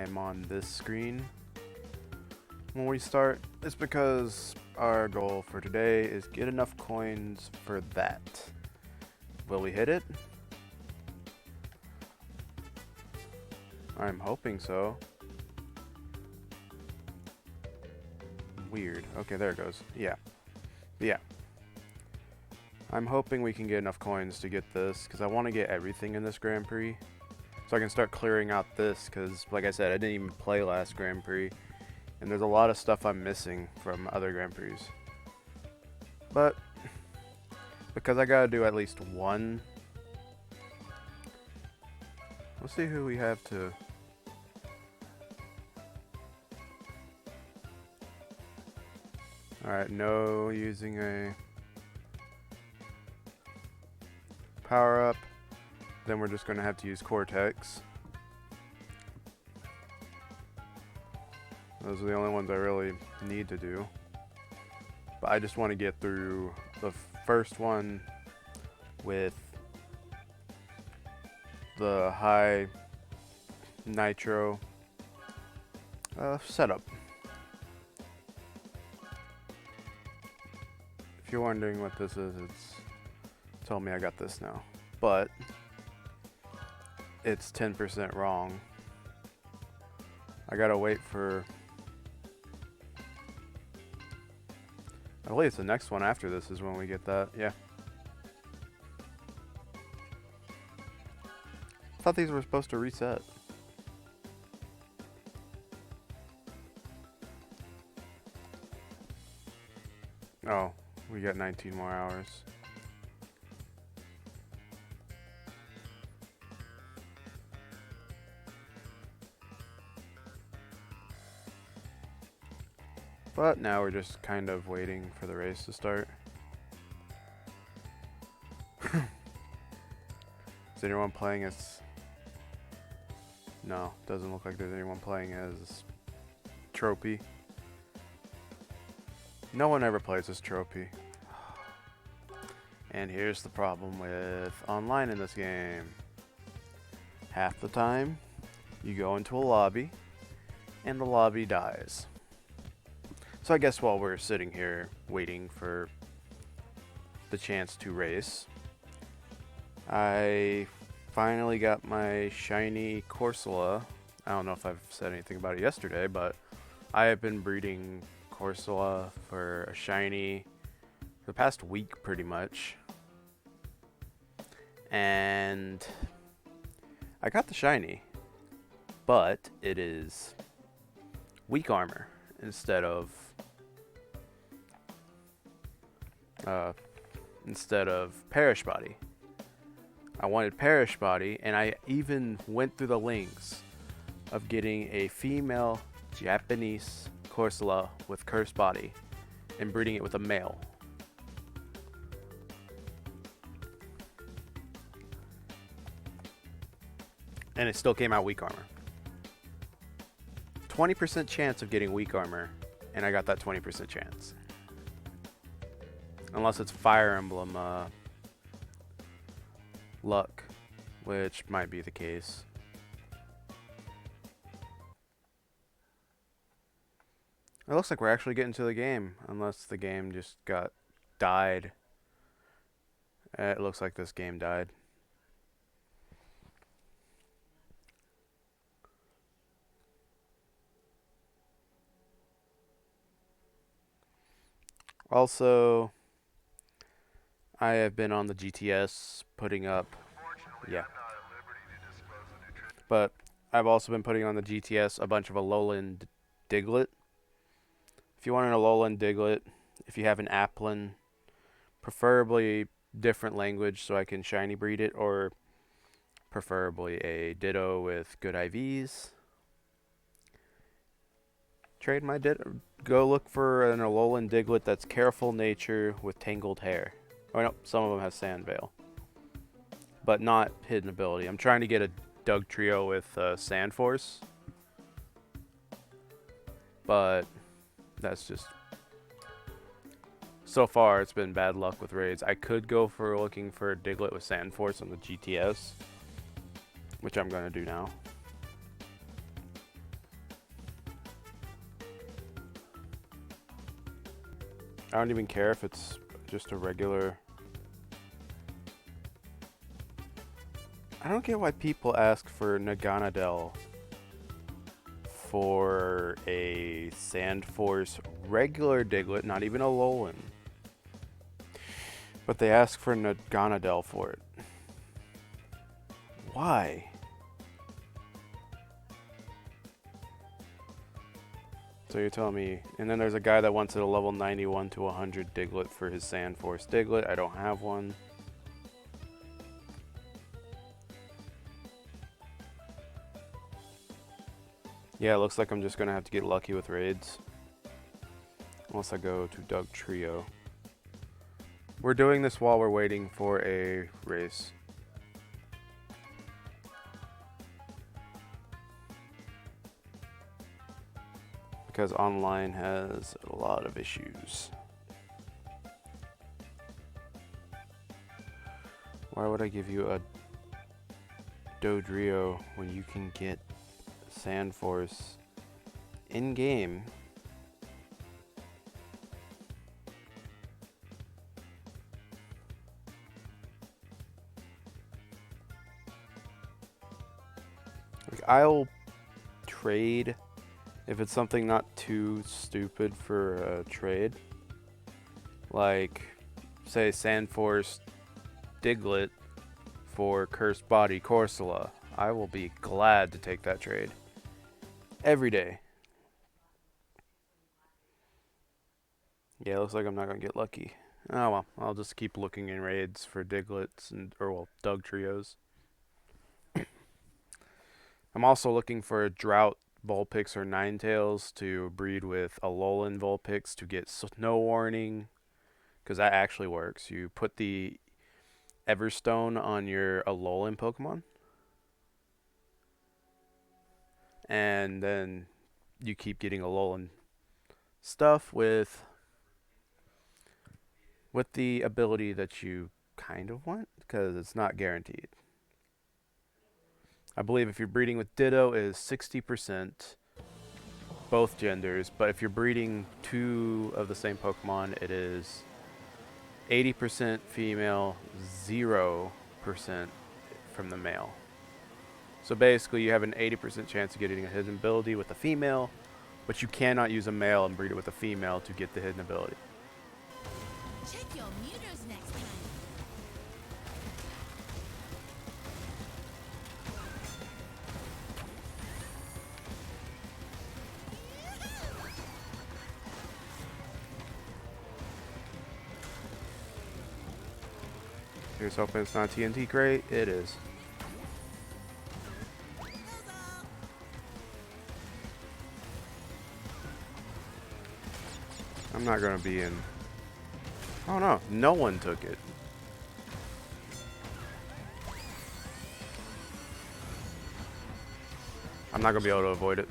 I'm on this screen when we start. It's because our goal for today is get enough coins for that. Will we hit it? I'm hoping so. Weird. Okay, there it goes. Yeah. Yeah. I'm hoping we can get enough coins to get this, because I want to get everything in this Grand Prix. So I can start clearing out this, because like I said, I didn't even play last Grand Prix. And there's a lot of stuff I'm missing from other Grand Prix. But, because I gotta do at least one. Let's see who we have to... Alright, no using a power up. Then we're just going to have to use Cortex. Those are the only ones I really need to do. But I just want to get through the first one with the high nitro setup. If you're wondering what this is, it's told me I got this now. But it's 10% wrong. I gotta wait for... I believe it's the next one after this is when we get that, yeah. I thought these were supposed to reset. Oh, we got 19 more hours. But now we're just kind of waiting for the race to start. Is anyone playing as... No, doesn't look like there's anyone playing as Trophy. No one ever plays as Trophy. And here's the problem with online in this game. Half the time, you go into a lobby, and the lobby dies. So I guess while we're sitting here waiting for the chance to race, I finally got my shiny Corsola. I don't know if I've said anything about it yesterday, but I have been breeding Corsola for a shiny for the past week pretty much. And I got the shiny, but it is weak armor instead of Perish Body. I wanted Perish Body, and I even went through the links of getting a female Japanese Corsola with Cursed Body and breeding it with a male. And it still came out weak armor. 20% chance of getting weak armor, and I got that 20% chance. Unless it's Fire Emblem luck, which might be the case. It looks like we're actually getting to the game, unless the game just died. It looks like this game died. Also, I have been on the GTS putting up, yeah. But I've also been putting on the GTS a bunch of Alolan Diglett. If you want an Alolan Diglett, if you have an Applin, preferably different language so I can shiny breed it, or preferably a Ditto with good IVs. Trade my Ditto. Go look for an Alolan Diglett that's Careful Nature with Tangled Hair. Oh no, some of them have Sand Veil, but not Hidden Ability. I'm trying to get a Doug Trio with Sand Force, but that's just... So far, it's been bad luck with raids. I could go for looking for a Diglett with Sand Force on the GTS, which I'm going to do now. I don't even care if it's just a regular... I don't get why people ask for Naganadel for a Sandforce regular Diglett, not even a Alolan. But they ask for Naganadel for it. Why? So you're telling me... And then there's a guy that wants it a level 91 to 100 Diglett for his Sandforce Diglett. I don't have one. Yeah, it looks like I'm just going to have to get lucky with raids. Unless I go to Doug Trio. We're doing this while we're waiting for a race. Because online has a lot of issues. Why would I give you a Dodrio when you can get Sandforce in-game? Like, I'll trade if it's something not too stupid for a trade. Like, say Sandforce Diglett for Cursed Body Corsola. I will be glad to take that trade. Every day. Yeah, looks like I'm not going to get lucky. Oh well, I'll just keep looking in raids for Digletts and, or well, Doug Trios. I'm also looking for a Drought Vulpix or Ninetales to breed with Alolan Vulpix to get Snow Warning, because that actually works. You put the Everstone on your Alolan Pokemon, and then you keep getting Alolan stuff with the ability that you kind of want, because it's not guaranteed. I believe if you're breeding with Ditto, it is 60% both genders, but if you're breeding two of the same Pokemon, it is 80% female, 0% from the male. So basically you have an 80% chance of getting a hidden ability with a female, but you cannot use a male and breed it with a female to get the hidden ability. Check your meters next time. Here's hoping it's not TNT crate. It is. I'm not going to be in... Oh no, no one took it. I'm not going to be able to avoid it.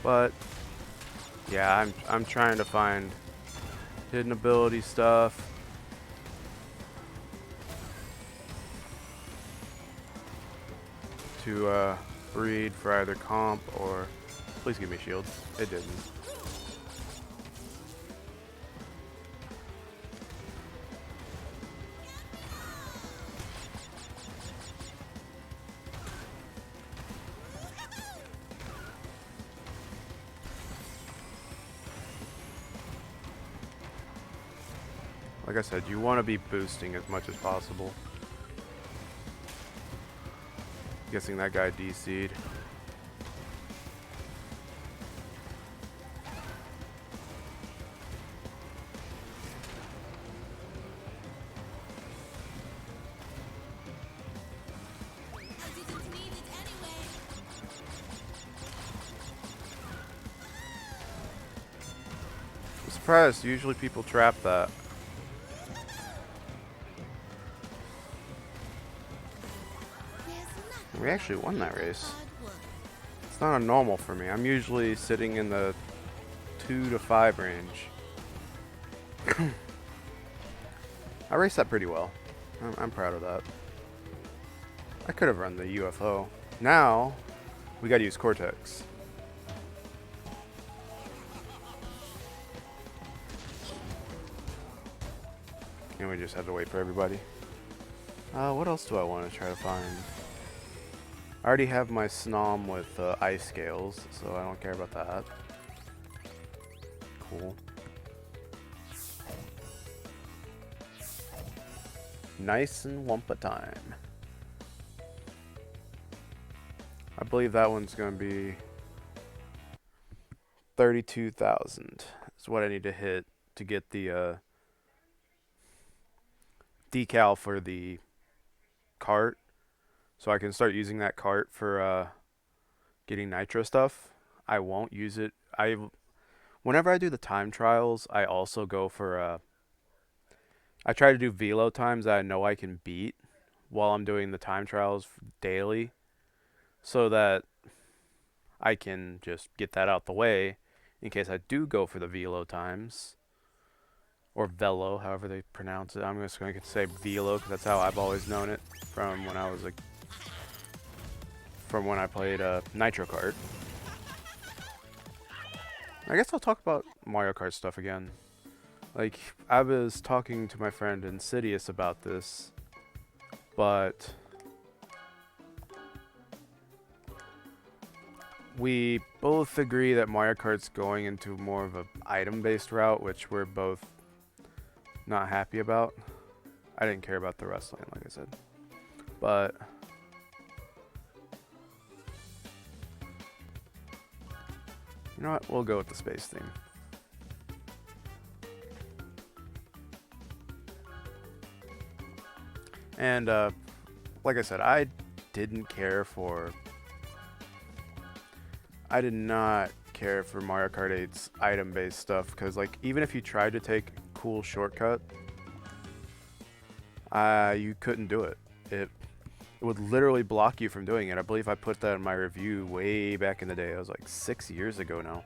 But yeah, I'm trying to find hidden ability stuff. To breed for either comp or... Please give me shield. It didn't. Like I said, you want to be boosting as much as possible. Guessing that guy DC'd. I'm surprised. Usually people trap that. We actually won that race. It's not a normal for me. I'm usually sitting in the 2 to 5 range. I raced that pretty well. I'm proud of that. I could have run the UFO. Now, we gotta use Cortex. And we just have to wait for everybody. What else do I want to try to find? I already have my Snom with ice scales, so I don't care about that. Cool. Nice and Wumpa time. I believe that one's going to be 32,000 is what I need to hit to get the decal for the cart, so I can start using that cart for getting nitro stuff. I won't use it. Whenever I do the time trials, I also go for I try to do velo times that I know I can beat while I'm doing the time trials daily, so that I can just get that out the way in case I do go for the velo times. Or velo, however they pronounce it. I'm just going to say velo because that's how I've always known it from when I was from when I played Nitro Kart. I guess I'll talk about Mario Kart stuff again. Like, I was talking to my friend Insidious about this, but we both agree that Mario Kart's going into more of a item-based route, which we're both not happy about. I didn't care about the wrestling, like I said. But you know what? We'll go with the space theme. And like I said, I did not care for Mario Kart 8's item-based stuff, because like even if you tried to take a cool shortcut, you couldn't do it. It would literally block you from doing it. I believe I put that in my review way back in the day. It was like 6 years ago now.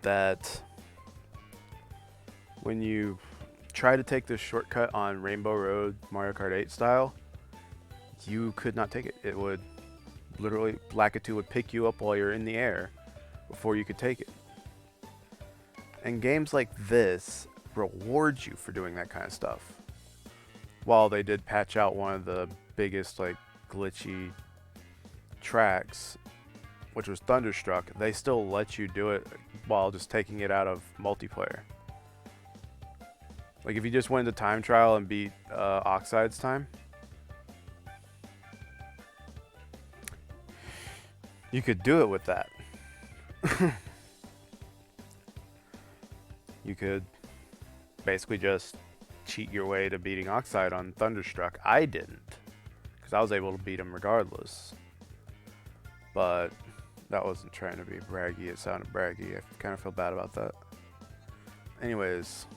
That when you try to take this shortcut on Rainbow Road Mario Kart 8 style, you could not take it. It would literally, Lakitu would pick you up while you're in the air before you could take it. And games like this reward you for doing that kind of stuff. While they did patch out one of the biggest like glitchy tracks, which was Thunderstruck, they still let you do it while just taking it out of multiplayer. Like if you just went into time trial and beat Oxide's time, you could do it with that. You could basically just cheat your way to beating Oxide on Thunderstruck. I didn't, because I was able to beat him regardless. But that wasn't trying to be braggy. It sounded braggy. I kind of feel bad about that. Anyways.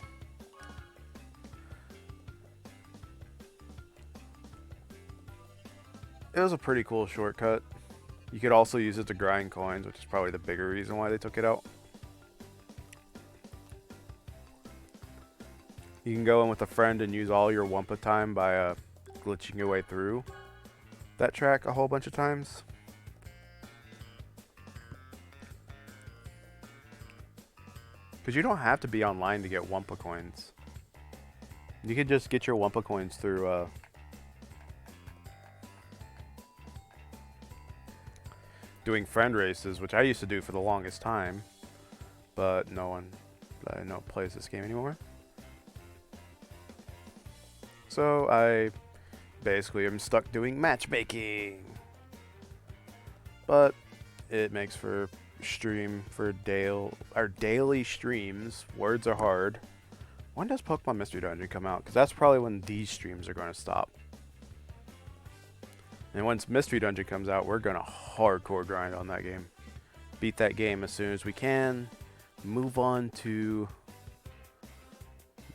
It was a pretty cool shortcut. You could also use it to grind coins, which is probably the bigger reason why they took it out. You can go in with a friend and use all your Wumpa time by glitching your way through that track a whole bunch of times. Because you don't have to be online to get Wumpa coins. You could just get your Wumpa coins through doing friend races, which I used to do for the longest time, but no one that I know plays this game anymore. So I basically am stuck doing matchmaking. But it makes for daily streams. Words are hard. When does Pokemon Mystery Dungeon come out? Because that's probably when these streams are going to stop. And once Mystery Dungeon comes out, we're going to hardcore grind on that game. Beat that game as soon as we can. Move on to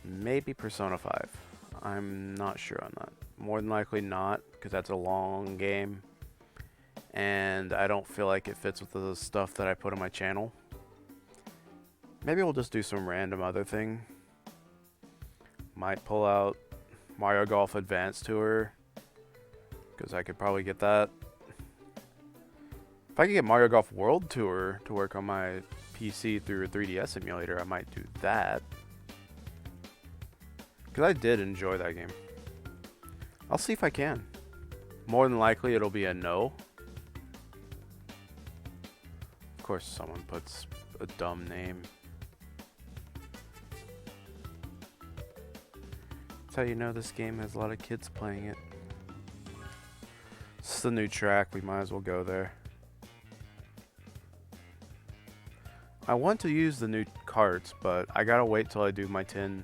maybe Persona 5. I'm not sure on that. More than likely not, because that's a long game. And I don't feel like it fits with the stuff that I put on my channel. Maybe we'll just do some random other thing. Might pull out Mario Golf Advance Tour, because I could probably get that. If If I could get Mario Golf World Tour to work on my PC through a 3DS emulator, I might do that. Because I did enjoy that game. I'll see if I can. More than likely, it'll be a no. Of course, someone puts a dumb name. That's how you know this game has a lot of kids playing it. It's the new track, we might as well go there. I want to use the new carts, but I gotta wait till I do my 10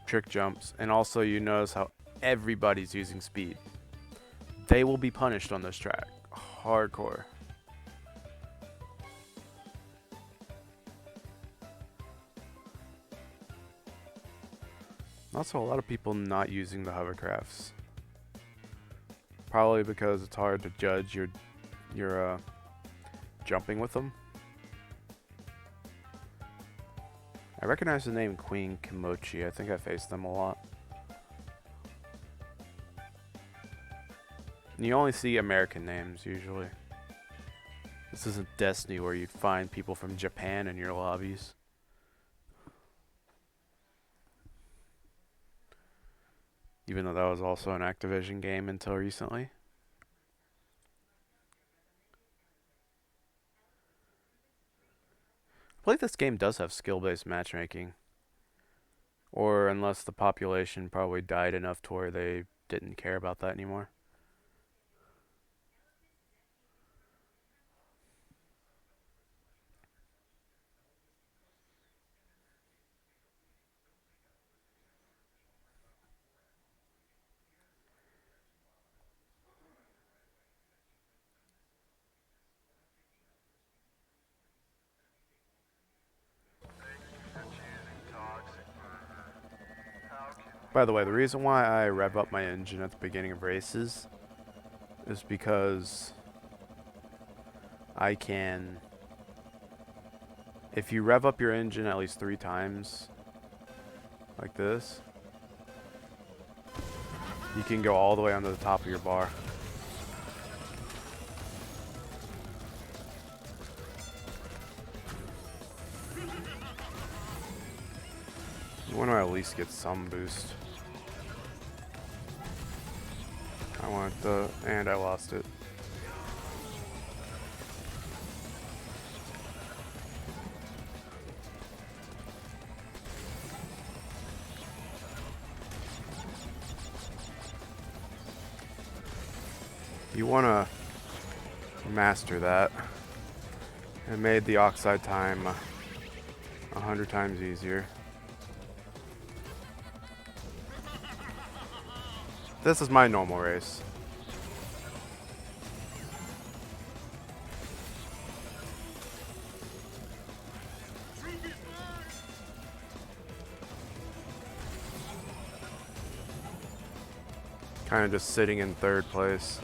trick jumps. And also you notice how everybody's using speed. They will be punished on this track. Hardcore. Also, a lot of people not using the hovercrafts. Probably because it's hard to judge your jumping with them. I recognize the name Queen Kimochi. I think I faced them a lot. And you only see American names usually. This isn't Destiny where you'd find people from Japan in your lobbies. Even though that was also an Activision game until recently. I believe this game does have skill-based matchmaking. Or unless the population probably died enough to where they didn't care about that anymore. By the way, the reason why I rev up my engine at the beginning of races is because I can, if you rev up your engine at least 3 times, like this, you can go all the way onto the top of your bar. You want to at least get some boost. I want the, and I lost it. You want to master that. It made the oxide time 100 times easier. This is my normal race. Kind of just sitting in 3rd place.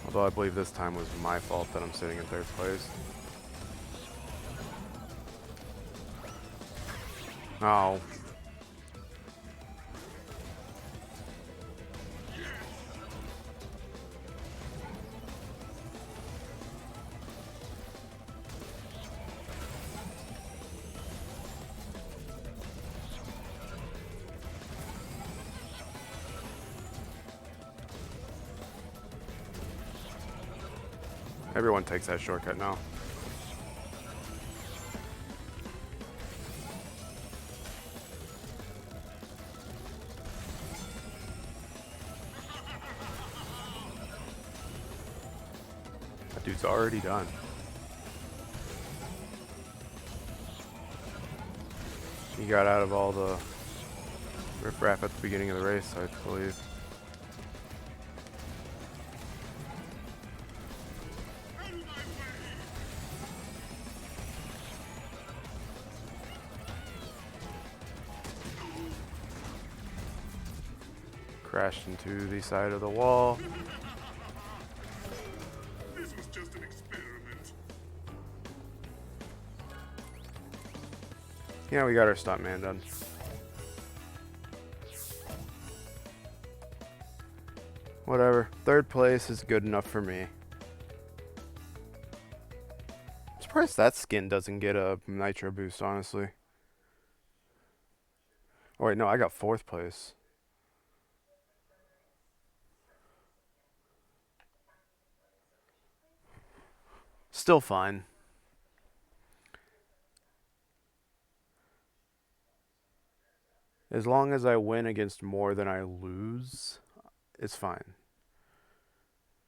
Although I believe this time was my fault that I'm sitting in 3rd place. Oh. Everyone takes that shortcut now. That dude's already done. He got out of all the riffraff at the beginning of the race, I believe. Crashed into the side of the wall. This was just an experiment. Yeah, we got our stuntman done. Whatever. Third place is good enough for me. I'm surprised that skin doesn't get a nitro boost, honestly. Oh wait, no, I got fourth place. Still fine. As long as I win against more than I lose, it's fine.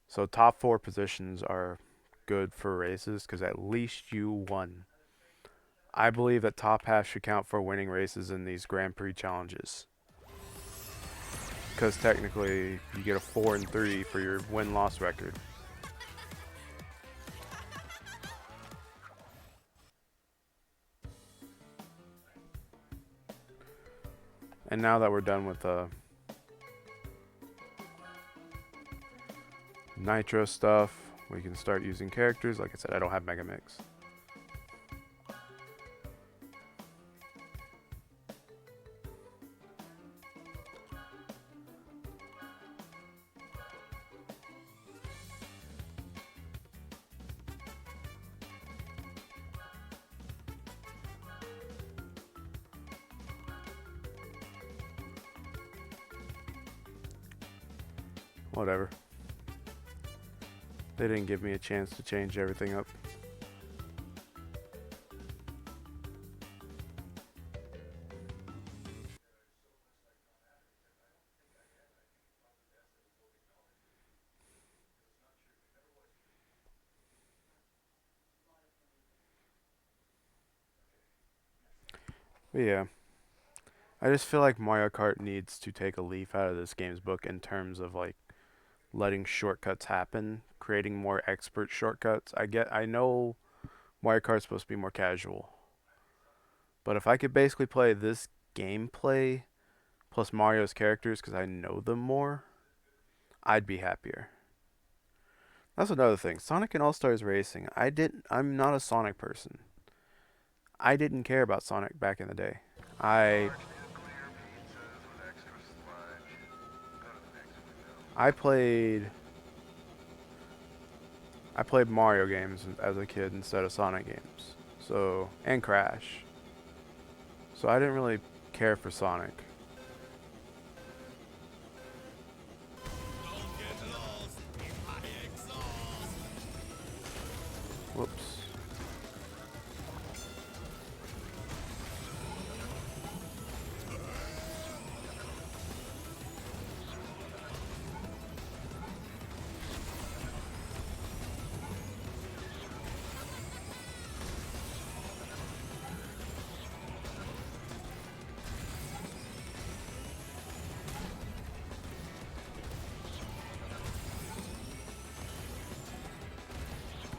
So top 4 positions are good for races because at least you won. I believe that top half should count for winning races in these Grand Prix challenges. Because technically you get a 4 and 3 for your win-loss record. And now that we're done with the nitro stuff, we can start using characters. Like I said, I don't have Mega Mix. Whatever. They didn't give me a chance to change everything up. But yeah. I just feel like Mario Kart needs to take a leaf out of this game's book in terms of like letting shortcuts happen, creating more expert shortcuts. I know Mario Kart's supposed to be more casual. But if I could basically play this gameplay plus Mario's characters because I know them more, I'd be happier. That's another thing. Sonic and All-Stars Racing. I'm not a Sonic person. I didn't care about Sonic back in the day. I played Mario games as a kid instead of Sonic games. So, and Crash. So I didn't really care for Sonic. Whoops.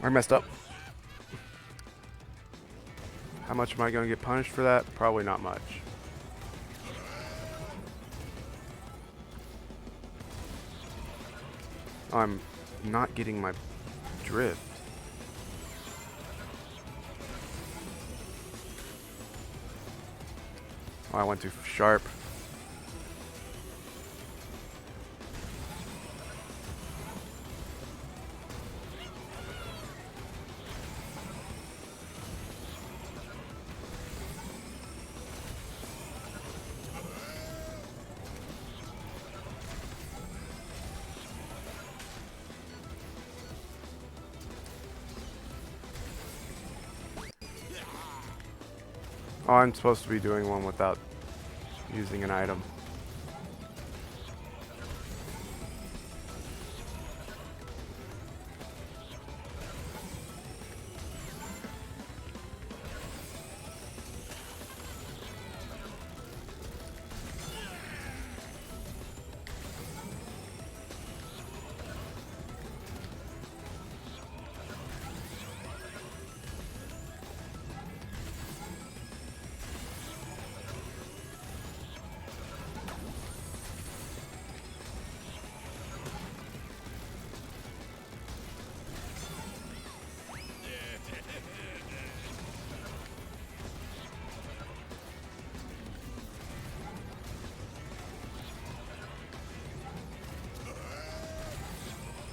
I messed up. How much am I going to get punished for that? Probably not much. I'm not getting my drift. Oh, I went too sharp. Oh, I'm supposed to be doing one without using an item.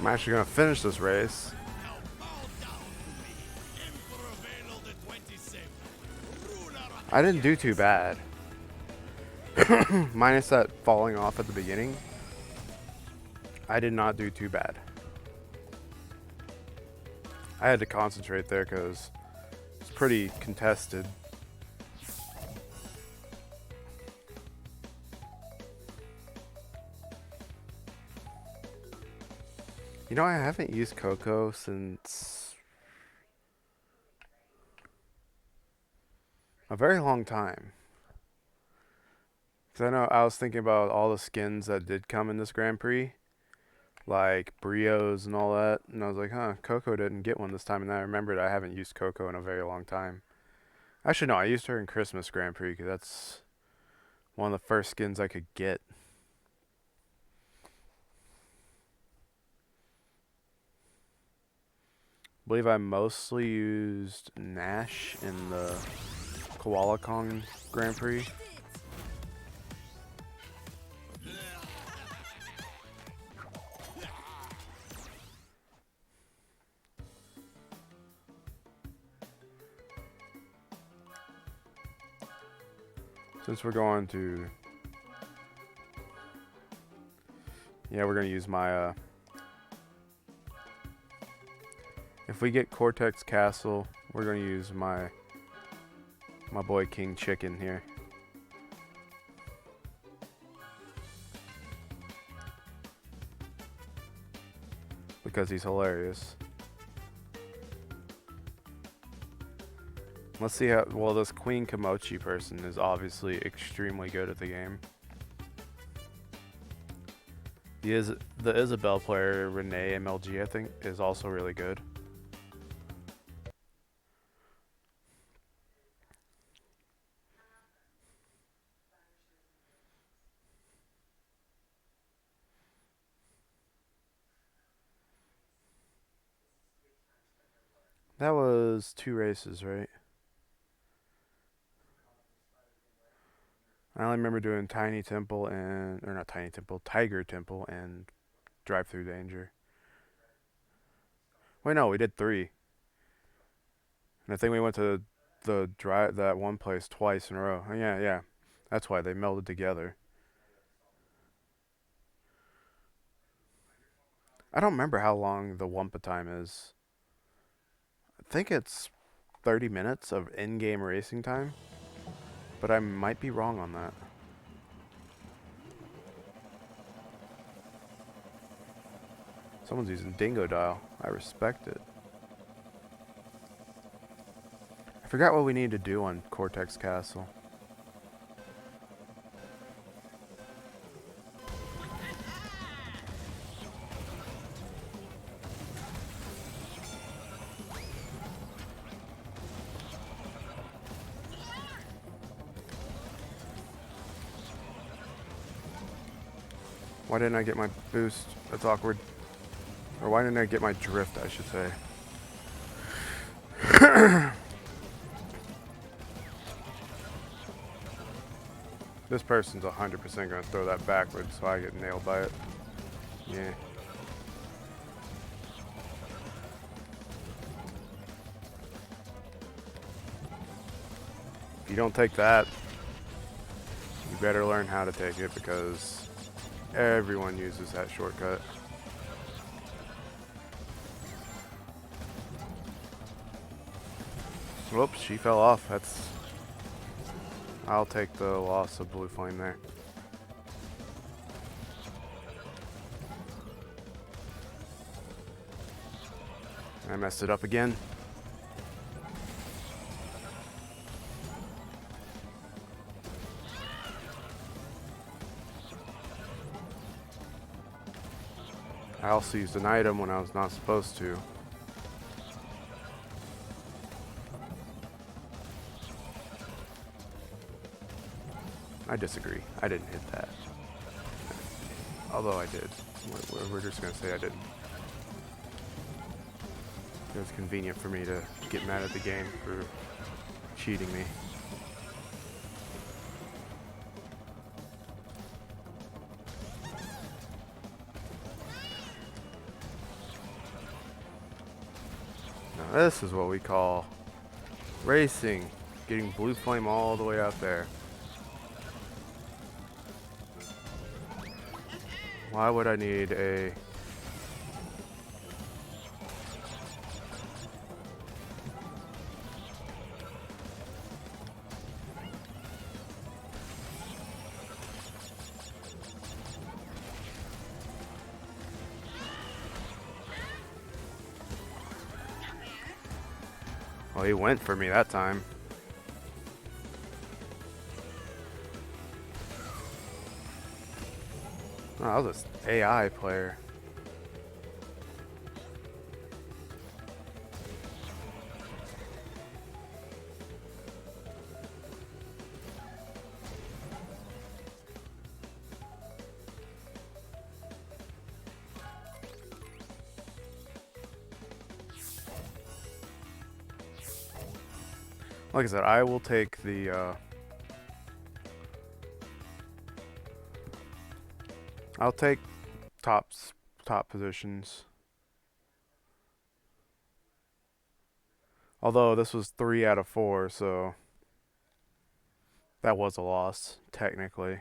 I'm actually gonna finish this race. I didn't do too bad. Minus that falling off at the beginning. I did not do too bad. I had to concentrate there because it's pretty contested. You know, I haven't used Coco since a very long time. Because I know I was thinking about all the skins that did come in this Grand Prix, like Brios and all that, and I was like, huh, Coco didn't get one this time, and then I remembered I haven't used Coco in a very long time. Actually, no, I used her in Christmas Grand Prix because that's one of the first skins I could get. I believe I mostly used Nash in the Koala Kong Grand Prix. Since we're going to, yeah, we're gonna use my, if we get Cortex Castle, we're gonna use my boy King Chicken here. Because he's hilarious. Let's see how, well, this Queen Komochi person is obviously extremely good at the game. The Isabelle player, Renee MLG, I think, is also really good. That was 2 races, right? I only remember doing Tiny Temple and, or not Tiny Temple, Tiger Temple and Drive Through Danger. Wait, no, we did 3. And I think we went to that one place twice in a row. Oh, yeah. That's why they melded together. I don't remember how long the Wumpa time is. I think it's 30 minutes of in-game racing time, but I might be wrong on that. Someone's using Dingo Dial. I respect it. I forgot what we need to do on Cortex Castle. Why didn't I get my boost? That's awkward. Or why didn't I get my drift, I should say. This person's 100% going to throw that backwards, so I get nailed by it. Yeah. If you don't take that, you better learn how to take it because everyone uses that shortcut. Whoops, she fell off. I'll take the loss of Blue Flame there. I messed it up again. I also used an item when I was not supposed to. I disagree. I didn't hit that. Although I did. We're just going to say I didn't. It was convenient for me to get mad at the game for cheating me. This is what we call racing. Getting blue flame all the way out there. Why would I need a... Well, he went for me that time. Oh, that was an AI player. Like I said, I will take the, I'll take top positions. Although this was 3 out of 4, so that was a loss, technically.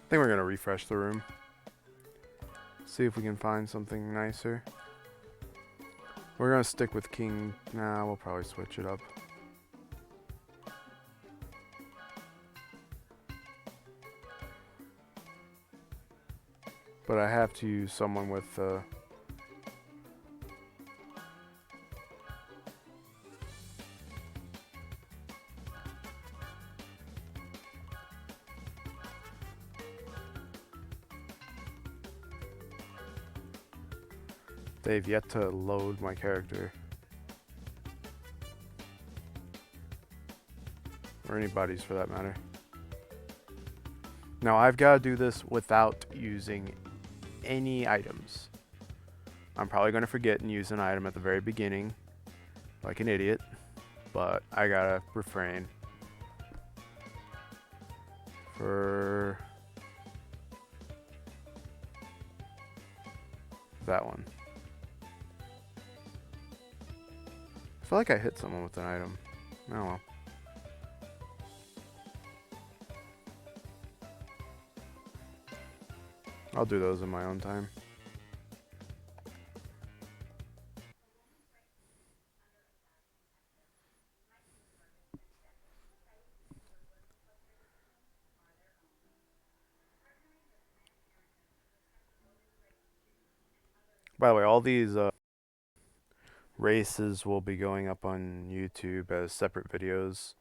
I think we're gonna refresh the room. See if we can find something nicer. We're gonna stick with King. Nah, we'll probably switch it up. But I have to use someone with they've yet to load my character. Or anybody's for that matter. Now I've got to do this without using any items. I'm probably going to forget and use an item at the very beginning, like an idiot, but I gotta refrain. For that one. I feel like I hit someone with an item. Oh well. I'll do those in my own time. By the way, all these races will be going up on YouTube as separate videos.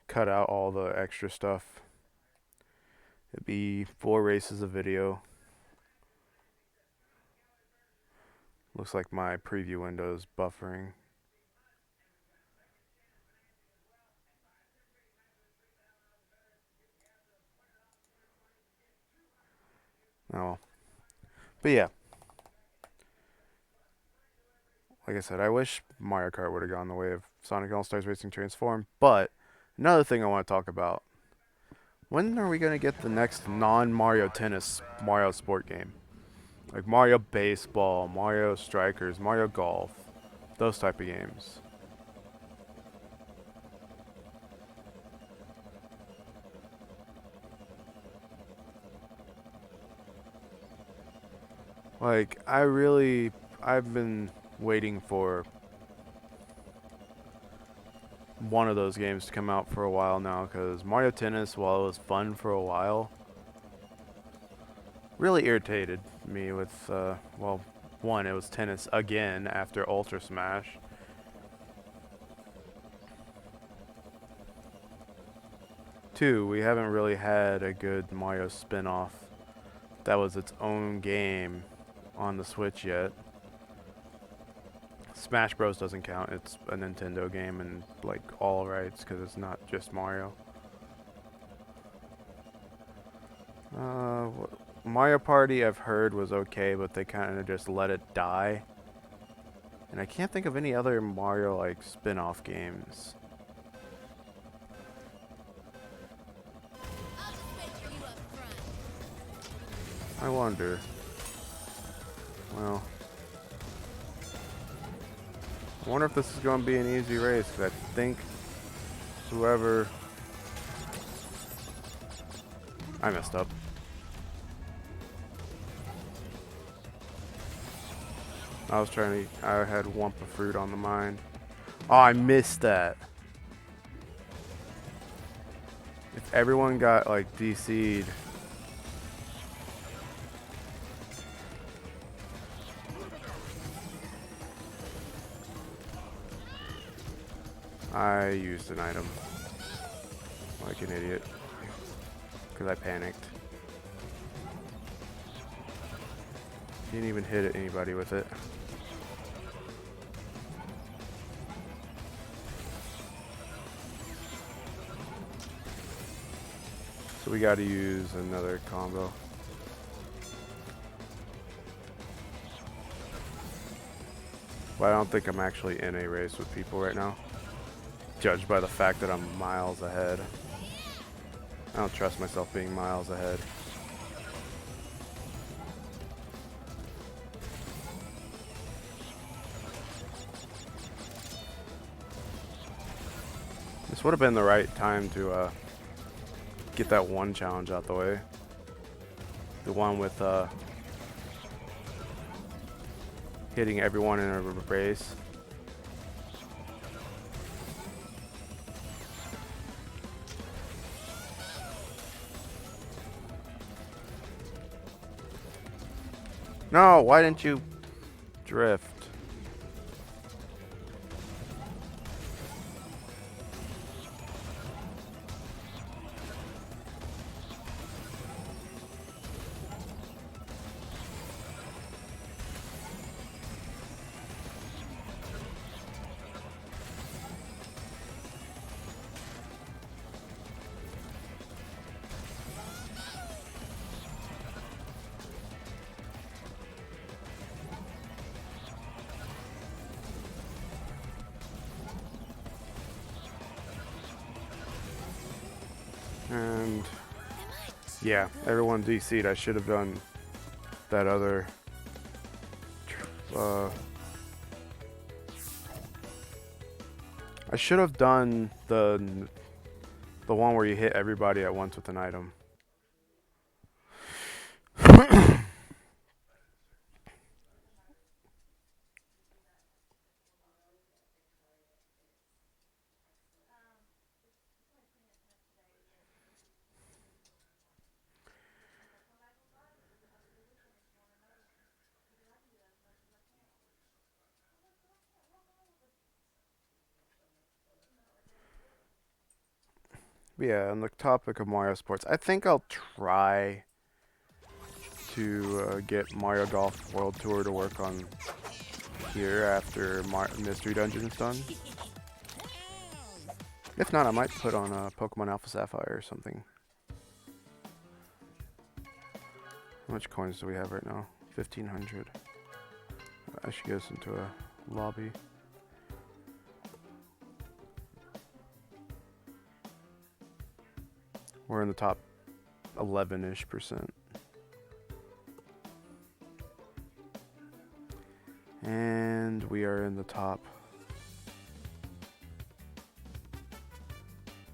Cut out all the extra stuff. It'd be 4 races of video. Looks like my preview window is buffering. Oh. But yeah. Like I said, I wish Mario Kart would have gone the way of Sonic All-Stars Racing Transform. But another thing I want to talk about. When are we going to get the next non-Mario Tennis Mario Sport game? Like Mario Baseball, Mario Strikers, Mario Golf. Those type of games. Like, I've been waiting for one of those games to come out for a while now, because Mario Tennis, while it was fun for a while, really irritated me with, well, one, it was tennis again after Ultra Smash. Two, we haven't really had a good Mario spin-off that was its own game on the Switch yet. Smash Bros doesn't count. It's a Nintendo game and like all rights because it's not just Mario. Mario Party I've heard was okay, but they kind of just let it die. And I can't think of any other Mario like spin-off games. I'll just wait for you up front. I wonder. Well, I wonder if this is going to be an easy race, because I think whoever... I messed up. I was trying to... I had Wumpa Fruit on the mind. Oh, I missed that. If everyone got, like, DC'd... I used an item. Like an idiot. Because I panicked. Didn't even hit anybody with it. So we gotta use another combo. But I don't think I'm actually in a race with people right now. Judged by the fact that I'm miles ahead. I don't trust myself being miles ahead. This would have been the right time to get that one challenge out the way. The one with hitting everyone in a race. No, why didn't you drift? And yeah, everyone DC'd. I should have done that other I should have done the one where you hit everybody at once with an item. Yeah, on the topic of Mario Sports, I think I'll try to get Mario Golf World Tour to work on here after Mystery Dungeon's done. If not, I might put on Pokemon Alpha Sapphire or something. How much coins do we have right now? 1,500. I should get us into a lobby. We're in the top 11-ish%. And we are in the top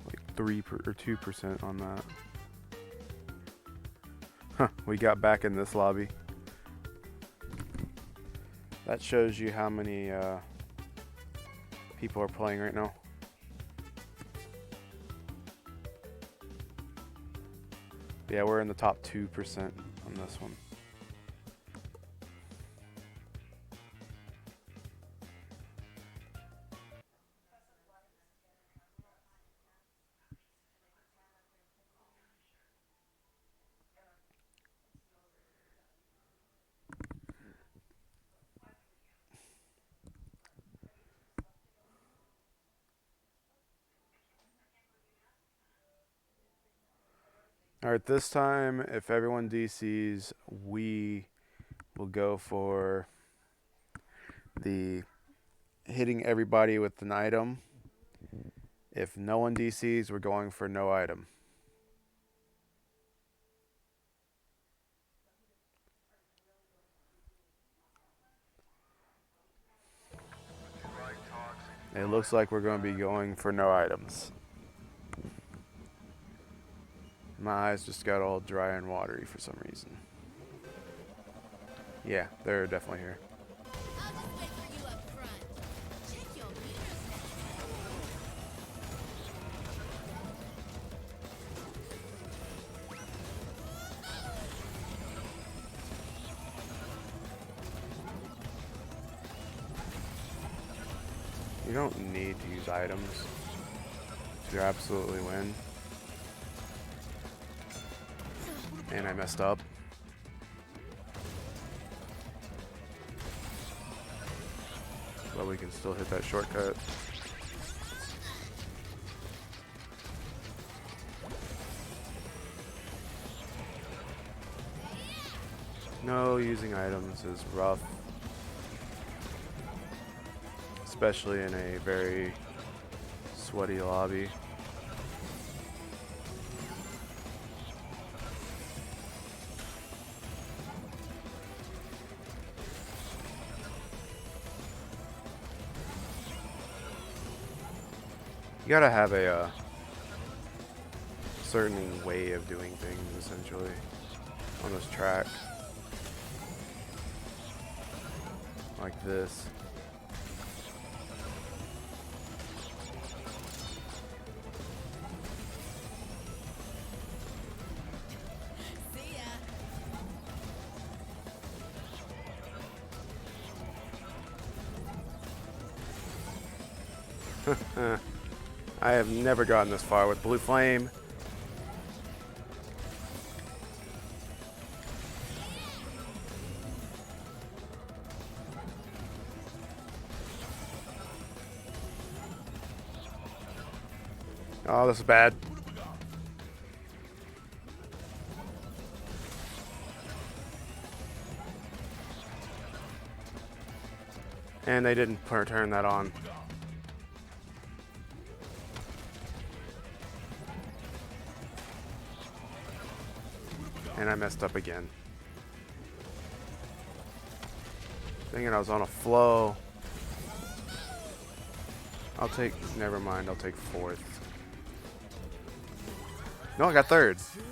like 2% on that. Huh, we got back in this lobby. That shows you how many people are playing right now. Yeah, we're in the top 2% on this one. Alright, this time, if everyone DCs, we will go for the hitting everybody with an item. If no one DCs, we're going for no item. It looks like we're going to be going for no items. My eyes just got all dry and watery for some reason. Yeah, they're definitely here. I'll just wait for you up front. Check your meters next You don't need to use items to absolutely win. And I messed up. But we can still hit that shortcut. No, using items is rough. Especially in a very sweaty lobby. You gotta have a certain way of doing things, essentially, on this track. Like this. See ya. I have never gotten this far with Blue Flame. Oh, this is bad. And they didn't turn that on. And I messed up again. Thinking I was on a flow. Never mind, I'll take fourth. No, I got third. Too good.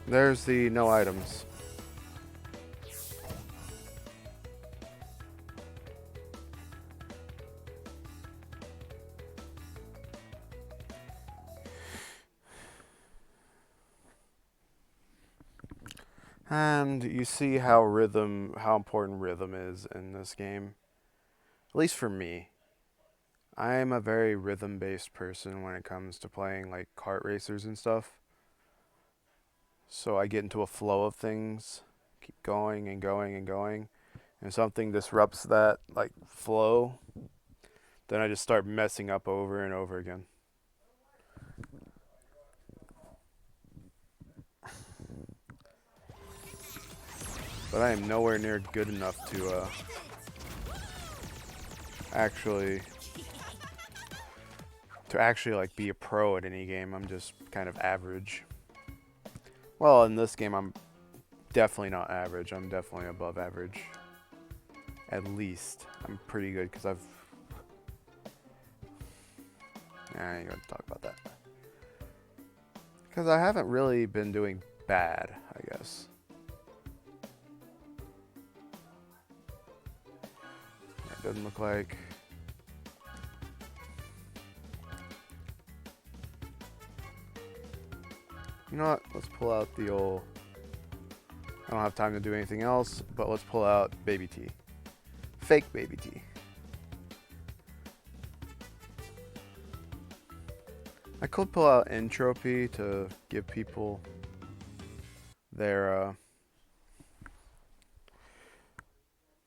There's the no items. And you see how important rhythm is in this game. At least for me. I am a very rhythm-based person when it comes to playing like kart racers and stuff. So I get into a flow of things, keep going and going and going. And if something disrupts that like flow, then I just start messing up over and over again. But I am nowhere near good enough to actually like be a pro at any game. I'm just kind of average. Well, in this game I'm definitely not average. I'm definitely above average. At least I'm pretty good because I ain't gonna talk about that. Because I haven't really been doing bad, I guess. It doesn't look like. You know what? Let's pull out the old. I don't have time to do anything else, but let's pull out Baby T. Fake Baby T. I could pull out Entropy to give people their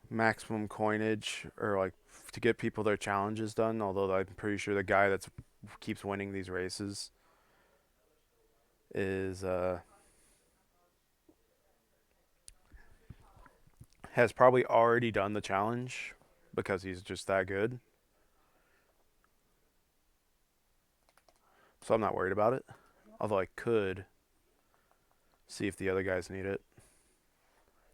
maximum coinage, or like to get people their challenges done, although I'm pretty sure the guy that keeps winning these races is has probably already done the challenge because he's just that good. So I'm not worried about it. Although I could see if the other guys need it.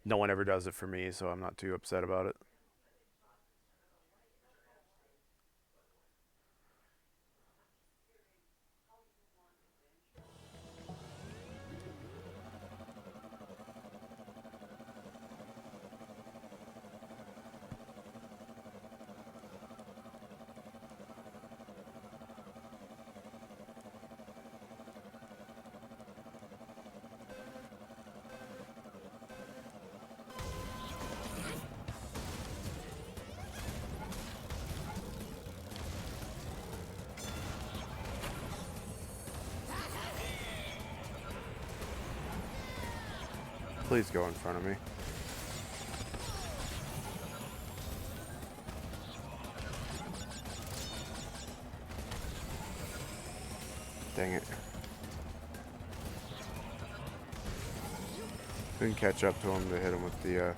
No one ever does it for me, so I'm not too upset about it. Please go in front of me. Dang it. Couldn't catch up to him to hit him with the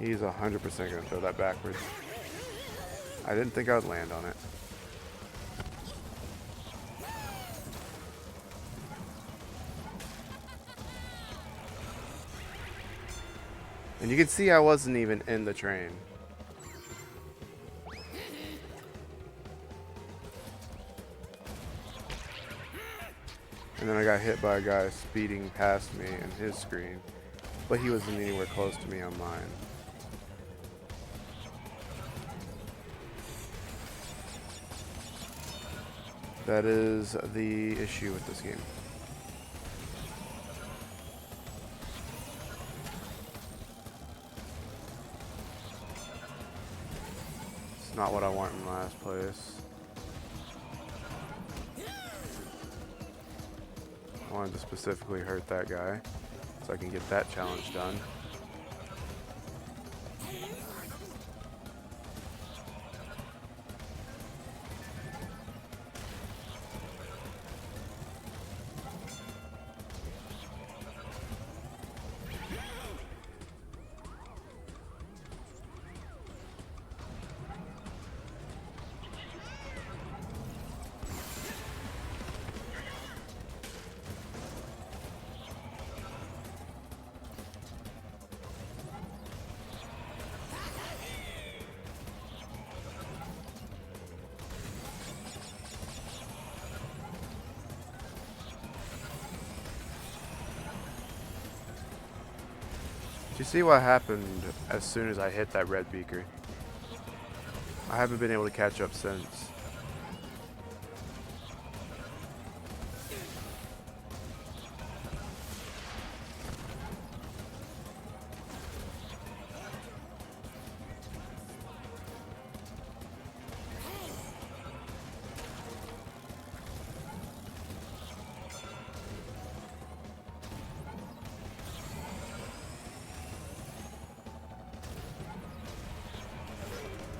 He's 100% going to throw that backwards. I didn't think I would land on it. And you can see I wasn't even in the train. And then I got hit by a guy speeding past me in his screen. But he wasn't anywhere close to me on mine. That is the issue with this game. It's not what I want in last place. I wanted to specifically hurt that guy so I can get that challenge done. Do you see what happened as soon as I hit that red beaker? I haven't been able to catch up since.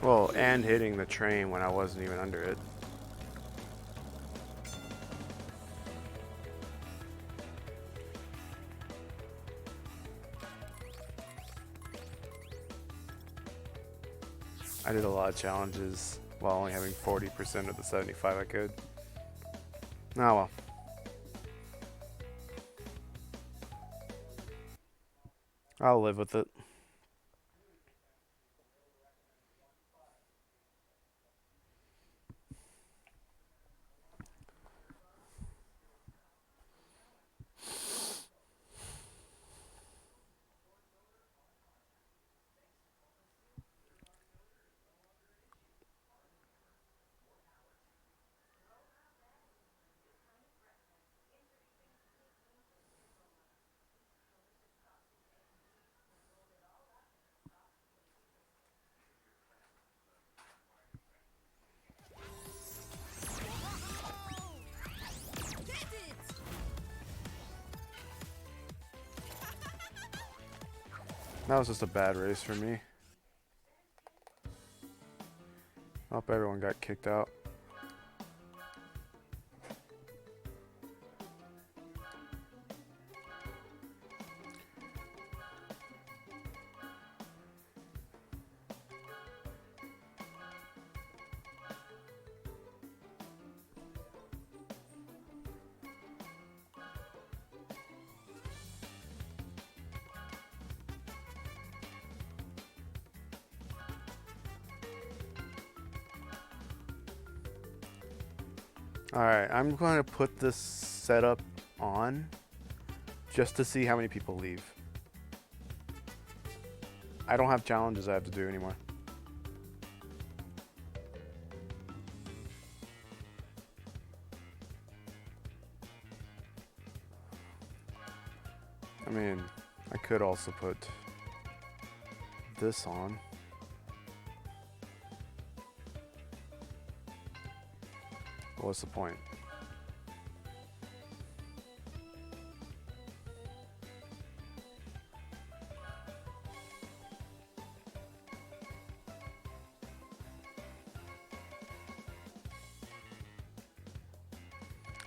Well, and hitting the train when I wasn't even under it. I did a lot of challenges while only having 40% of the 75 I could. Oh well. I'll live with it. That was just a bad race for me. Hope everyone got kicked out. Alright, I'm going to put this setup on just to see how many people leave. I don't have challenges I have to do anymore. I mean, I could also put this on. What's the point?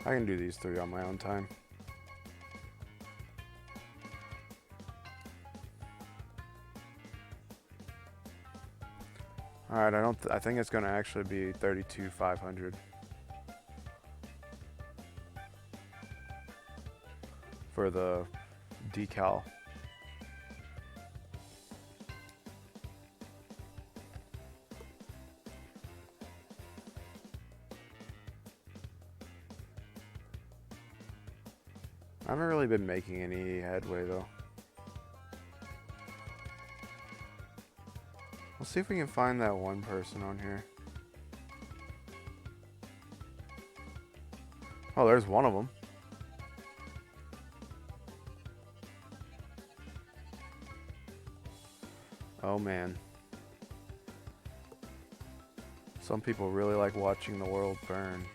I can do these 3 on my own time. All right, I think it's going to actually be 32,500 for the decal. I haven't really been making any headway though. Let's see if we can find that one person on here. Oh, there's one of them. Oh man. Some people really like watching the world burn.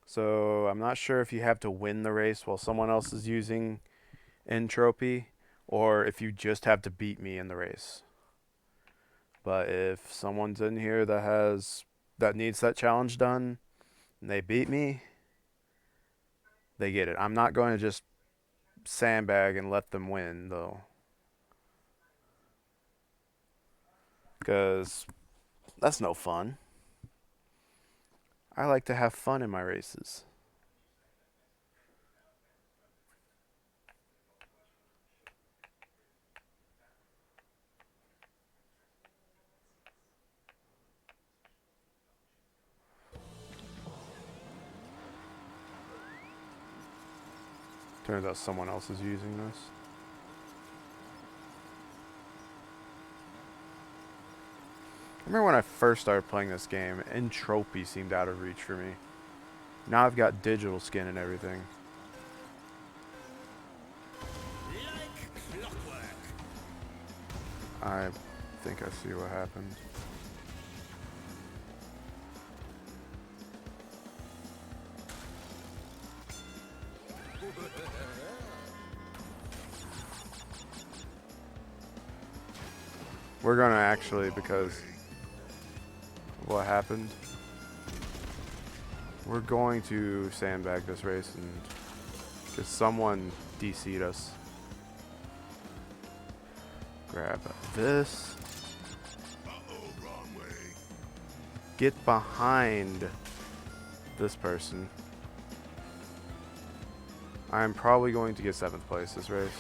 So I'm not sure if you have to win the race while someone else is using entropy, or if you just have to beat me in the race. But if someone's in here that needs that challenge done, and they beat me, they get it. I'm not going to just sandbag and let them win though, because that's no fun. I like to have fun in my races. Turns out someone else is using this. I remember when I first started playing this game, entropy seemed out of reach for me. Now I've got digital skin and everything. I think I see what happened. We're gonna actually, because of what happened, we're going to sandbag this race, and because someone DC'd us. Grab this. Wrong way. Get behind this person. I'm probably going to get 7th place this race.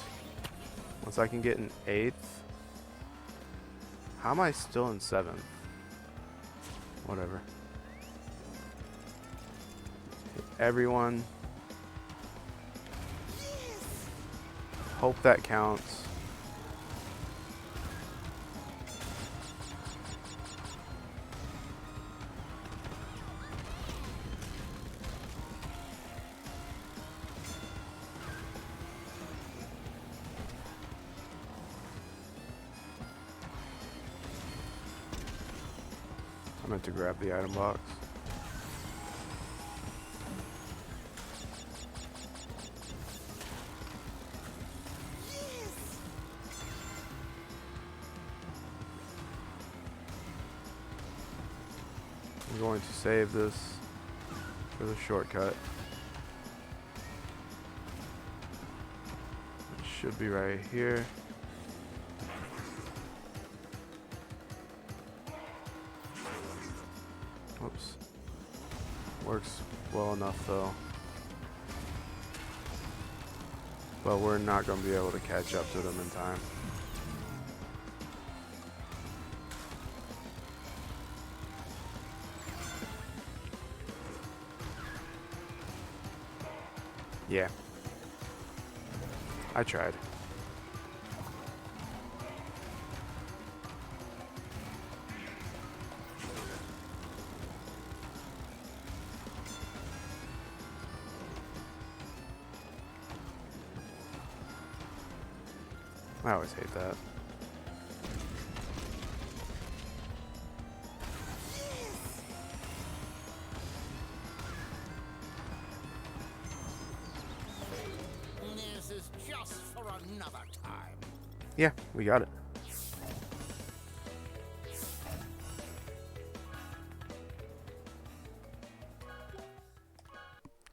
Once I can get an 8th. How am I still in 7th? Whatever. Hit everyone. Hope that counts. meant to grab the item box. I'm going to save this for the shortcut. It should be right here. Whoops. Works well enough though. But we're not going to be able to catch up to them in time. Yeah. I tried. I always hate that. This is just for another time. Yeah, we got it.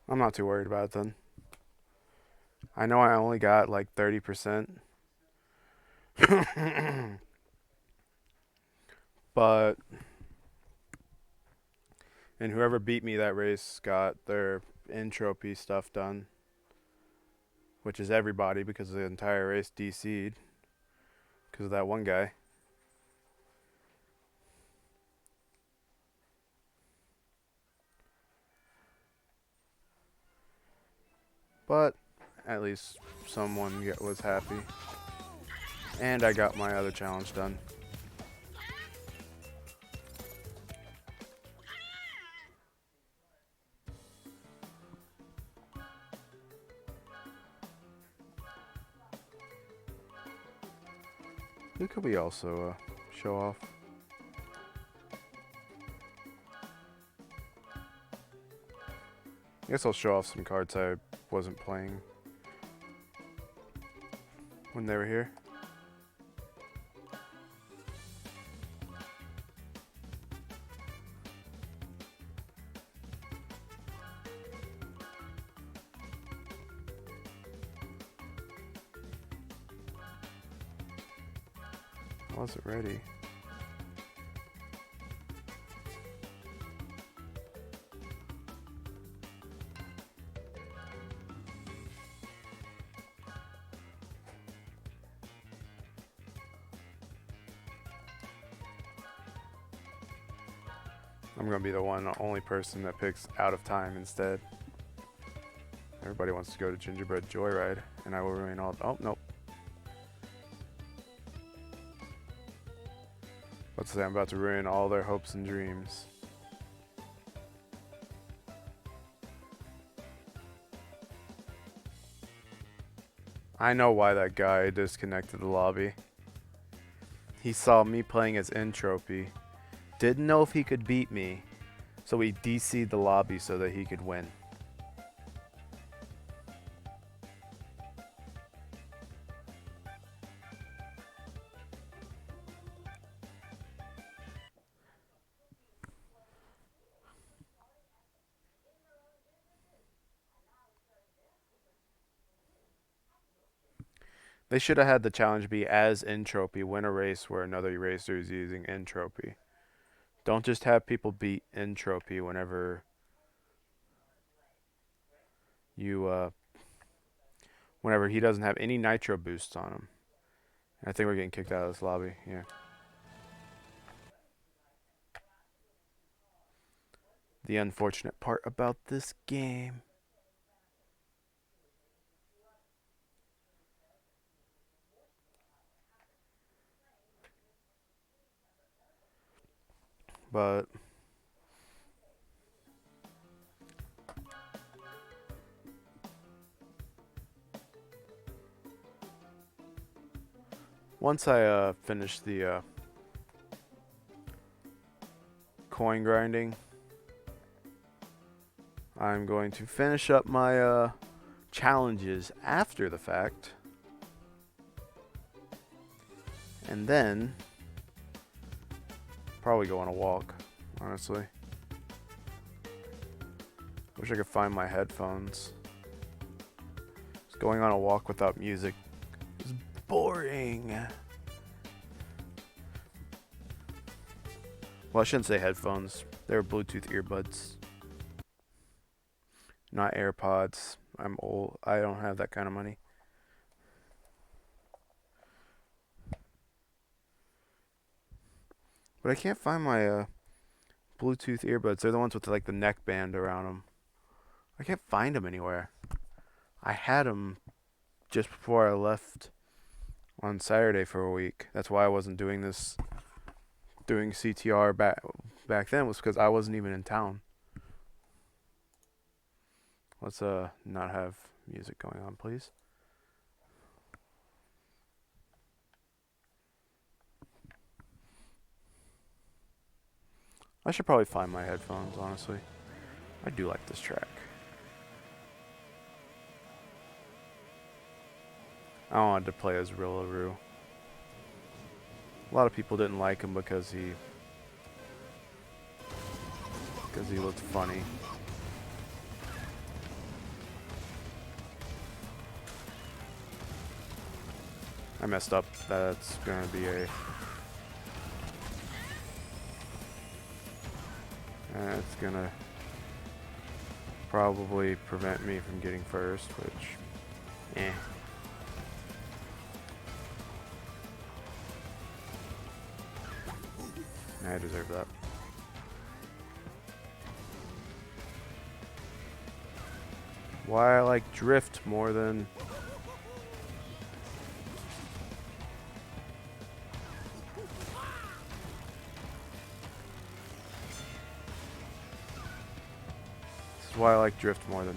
I'm not too worried about it then. I know I only got like 30%. But and whoever beat me that race got their entropy stuff done, which is everybody because the entire race DC'd because of that one guy. But at least someone was happy. And I got my other challenge done. Who could we also show off? I guess I'll show off some cards I wasn't playing when they were here. I wasn't ready. I'm gonna be the only person that picks Out of Time instead. Everybody wants to go to Gingerbread Joyride, and I will ruin all. Oh, nope. Let's say I'm about to ruin all their hopes and dreams. I know why that guy disconnected the lobby. He saw me playing as Entropy. Didn't know if he could beat me, so he DC'd the lobby so that he could win. They should have had the challenge be as Entropy win a race where another racer is using Entropy. Don't just have people beat Entropy whenever you whenever he doesn't have any nitro boosts on him. I think we're getting kicked out of this lobby. Yeah. The unfortunate part about this game. But once I finish the coin grinding. I'm going to finish up my challenges after the fact. And then probably go on a walk, honestly. Wish I could find my headphones. Just going on a walk without music is boring. Well, I shouldn't say headphones. They're Bluetooth earbuds. Not AirPods. I'm old. I don't have that kind of money. But I can't find my Bluetooth earbuds. They're the ones with like the neck band around them. I can't find them anywhere. I had them just before I left on Saturday for a week. That's why I wasn't doing CTR back then, was because I wasn't even in town. Let's not have music going on, please. I should probably find my headphones, honestly. I do like this track. I wanted to play as Rillaru. A lot of people didn't like him because he looked funny. I messed up. That's gonna be a... That's gonna probably prevent me from getting first, which... eh. I deserve that. Why I like drift more than... This is why I like drift more than...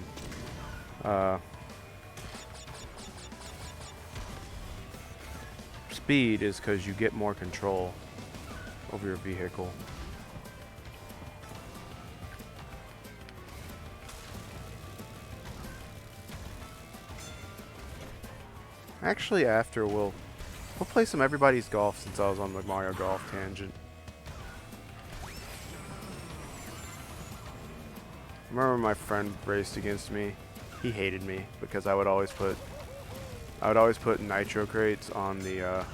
speed is because you get more control over your vehicle. Actually, after we'll play some Everybody's Golf since I was on the Mario Golf tangent. Remember my friend raced against me? He hated me because I would always put nitro crates on the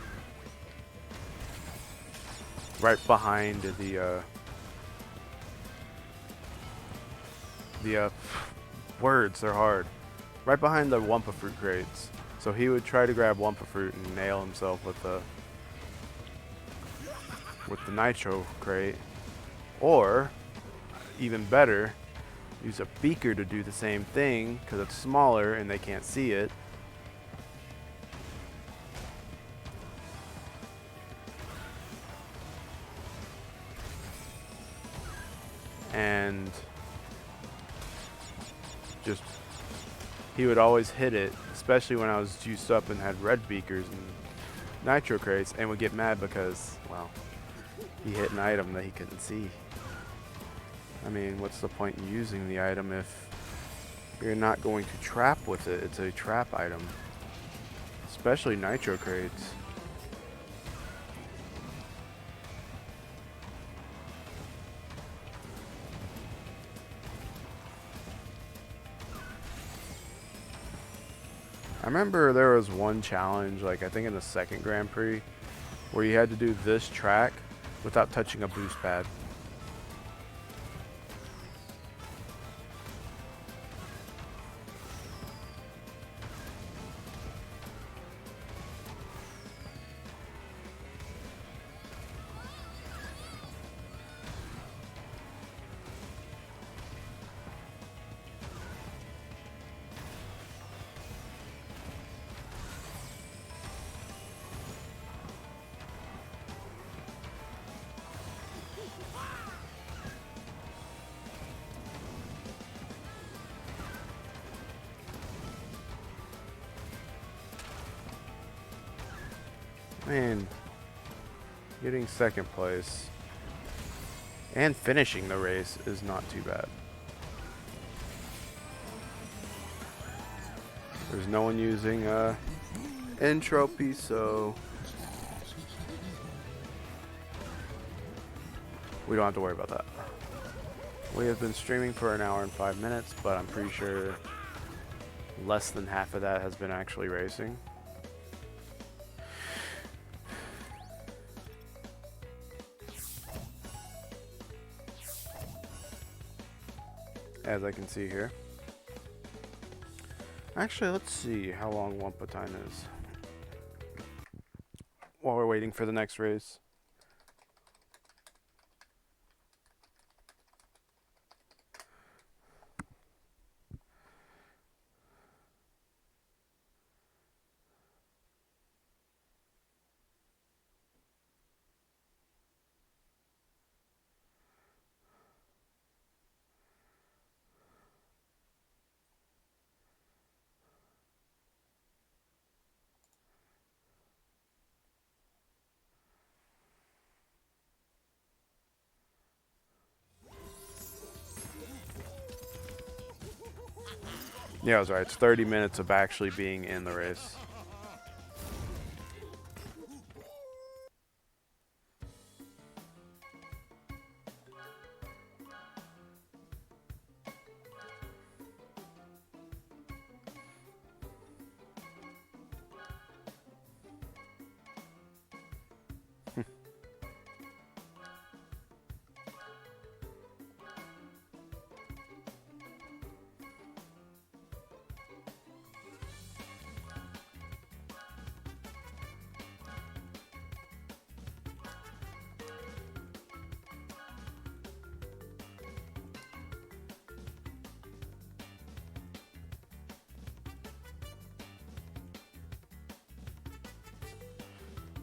right behind the words, they're hard. Right behind the Wumpa Fruit crates. So he would try to grab Wumpa Fruit and nail himself with the nitro crate. Or, even better, use a beaker to do the same thing because it's smaller and they can't see it. And just, he would always hit it, especially when I was juiced up and had red beakers and nitro crates, and would get mad because, well, he hit an item that he couldn't see. I mean, what's the point in using the item if you're not going to trap with it? It's a trap item, especially nitro crates. I remember there was one challenge, like I think in the second Grand Prix, where you had to do this track without touching a boost pad. Man, getting second place And finishing the race is not too bad. There's no one using entropy, so we don't have to worry about that. We have been streaming for an hour and 5 minutes, but I'm pretty sure less than half of that has been actually racing. As I can see here. Actually, let's see how long Wampa time is while we're waiting for the next race. Yeah, I was right. It's 30 minutes of actually being in the race.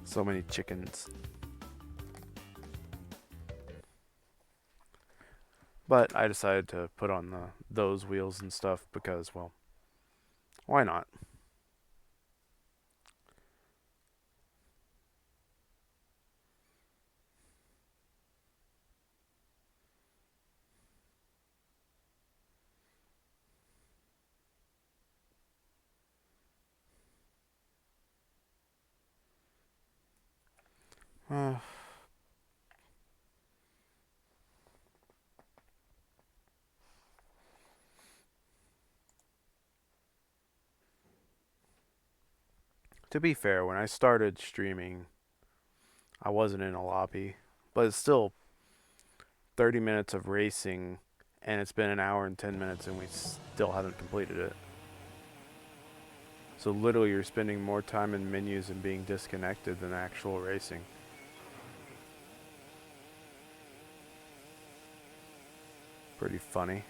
So many chickens. But I decided to put on those wheels and stuff because, well, why not? To be fair, when I started streaming, I wasn't in a lobby, but it's still 30 minutes of racing, and it's been an hour and 10 minutes, and we still haven't completed it. So literally, you're spending more time in menus and being disconnected than actual racing. Pretty funny.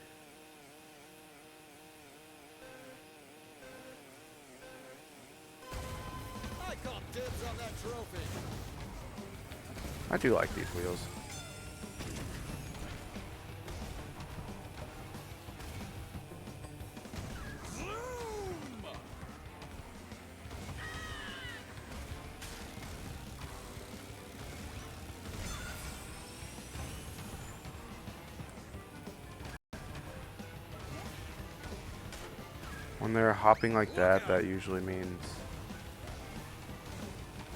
I got dibs on that trophy. I do like these wheels. When they're hopping like that, that usually means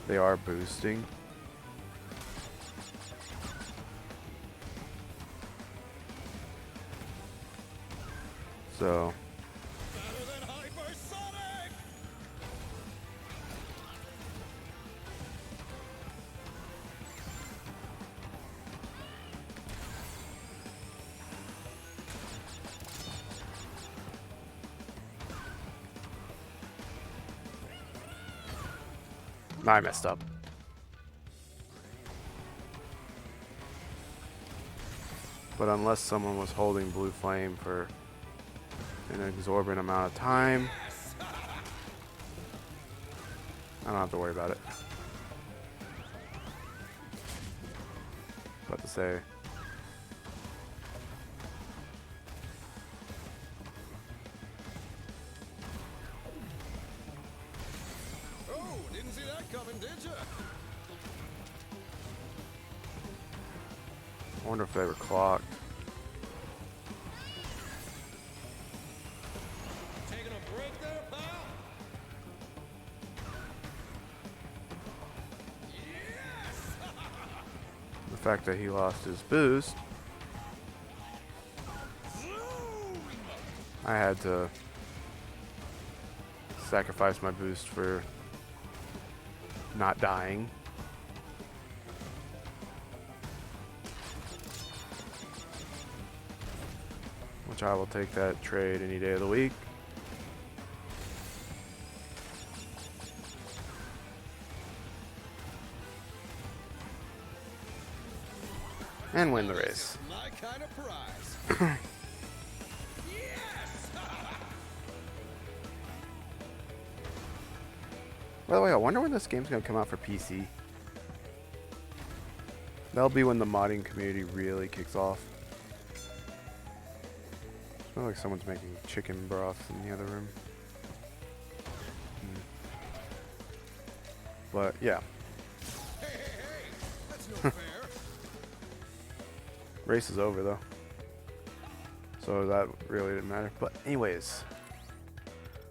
they are boosting. So Better than hypersonic. I messed up. But unless someone was holding blue flame for an exorbitant amount of time, I don't have to worry about it. About to say, Oh, didn't see that coming, did ya? I wonder if they were clocked. Taking a break there, pal? The fact that he lost his boost, I had to sacrifice my boost for not dying. Which I will take that trade any day of the week. And win the race. My kind of prize. Yes! By the way, I wonder when this game's gonna come out for PC. That'll be when the modding community really kicks off. Smells like someone's making chicken broth in the other room. But yeah, Hey, that's no fair. race is over though. So that really didn't matter. But anyways,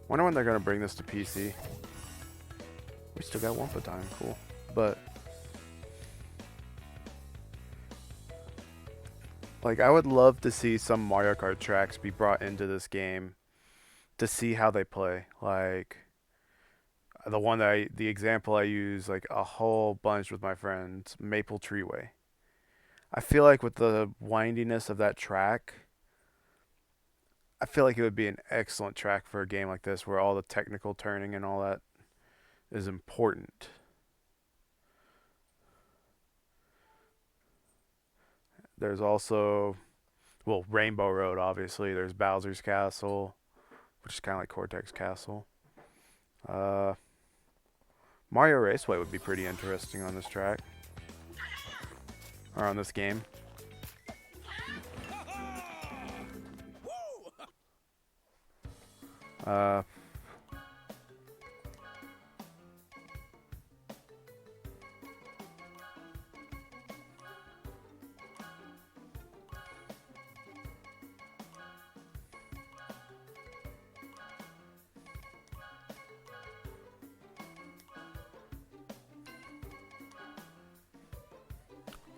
wonder when they're gonna bring this to PC. We still got Wumpa time, cool. But like, I would love to see some Mario Kart tracks be brought into this game to see how they play. Like the example I use like a whole bunch with my friends, Maple Treeway. I feel like with the windiness of that track, I feel like it would be an excellent track for a game like this where all the technical turning and all that is important. There's also, well, Rainbow Road, obviously. There's Bowser's Castle, which is kind of like Cortex Castle. Mario Raceway would be pretty interesting on this track. Or on this game.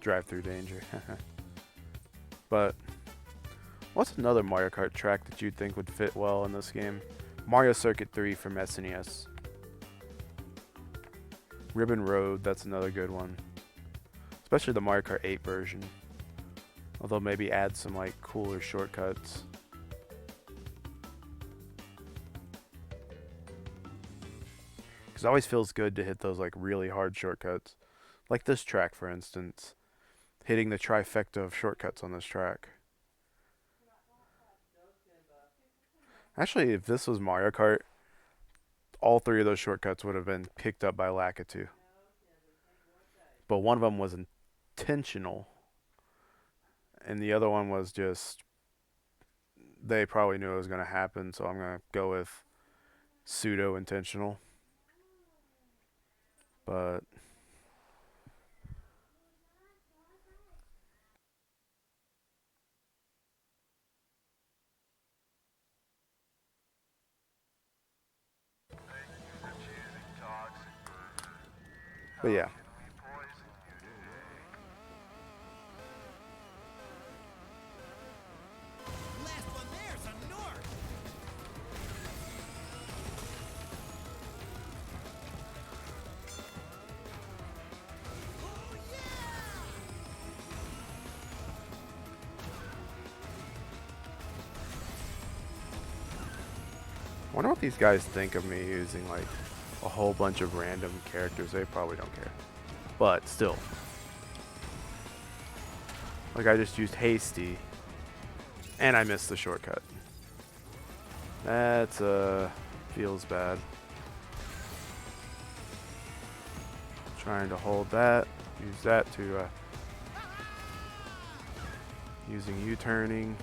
Drive-through danger. But what's another Mario Kart track that you'd think would fit well in this game? Mario Circuit 3 from SNES. Ribbon Road, that's another good one. Especially the Mario Kart 8 version. Although maybe add some like cooler shortcuts. Because it always feels good to hit those like really hard shortcuts. Like this track, for instance. Hitting the trifecta of shortcuts on this track. Actually, if this was Mario Kart, all three of those shortcuts would have been picked up by Lakitu. But one of them was intentional. And the other one was just, they probably knew it was going to happen, so I'm going to go with pseudo-intentional. But yeah. Last one there's a north. Oh yeah! I wonder what these guys think of me using like a whole bunch of random characters. They probably don't care. But still. Like I just used Hasty and I missed the shortcut. That's feels bad. Trying to hold that. Use that to using U-turning.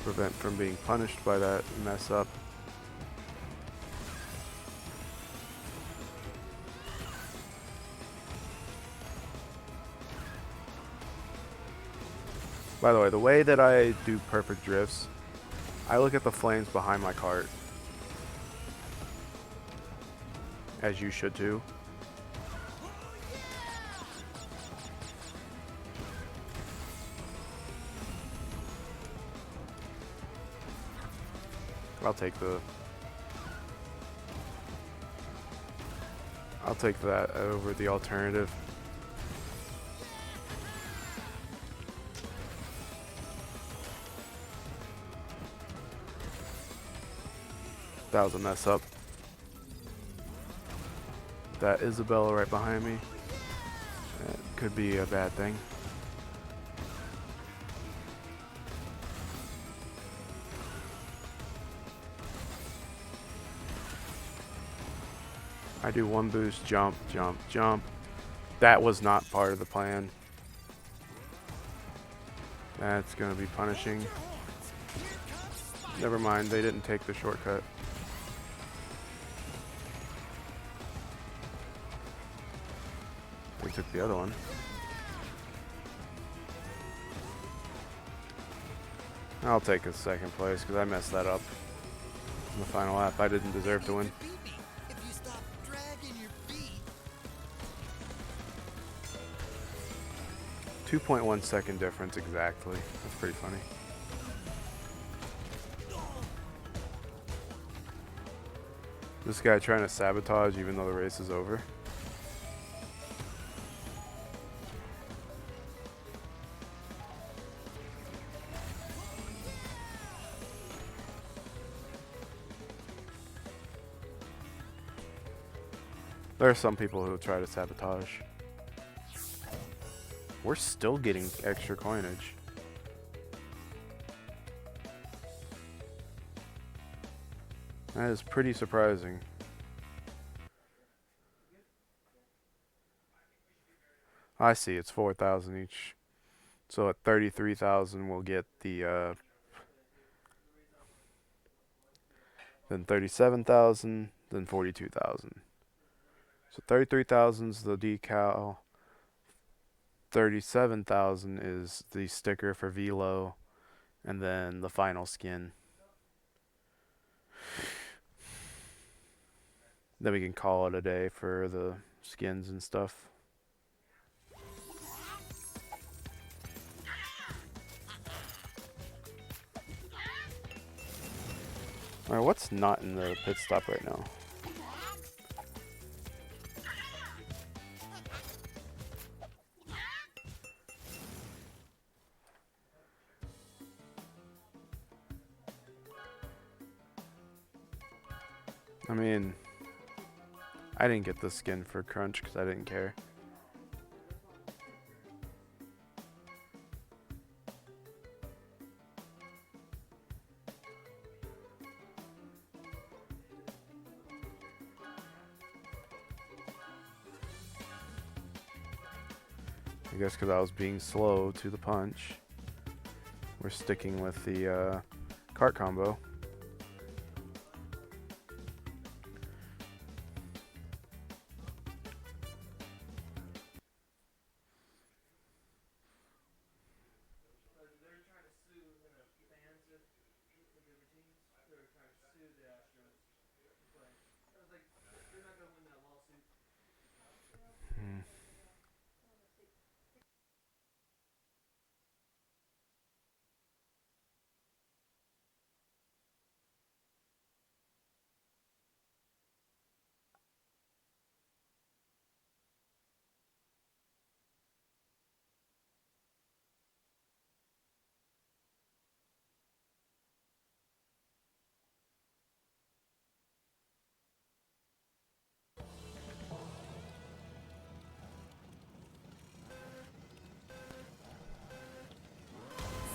Prevent from being punished by that mess up. By the way, the way that I do perfect drifts, I look at the flames behind my cart. As you should too. I'll take that over the alternative. That was a mess up. That Isabella right behind me. That could be a bad thing. I do one boost, jump, jump, jump. That was not part of the plan. That's gonna be punishing. Never mind, they didn't take the shortcut. They took the other one. I'll take a second place because I messed that up in the final lap. I didn't deserve to win. 2.1 second difference exactly. That's pretty funny. This guy trying to sabotage even though the race is over. There are some people who try to sabotage. We're still getting extra coinage. That is pretty surprising. I see, it's 4,000 each. So at 33,000 we'll get the then 37,000, then 42,000. So 33,000 is the decal. 37,000 is the sticker for Velo, and then the final skin. Then we can call it a day for the skins and stuff. Alright, what's not in the pit stop right now? I mean, I didn't get the skin for Crunch because I didn't care. I guess because I was being slow to the punch. We're sticking with the cart combo.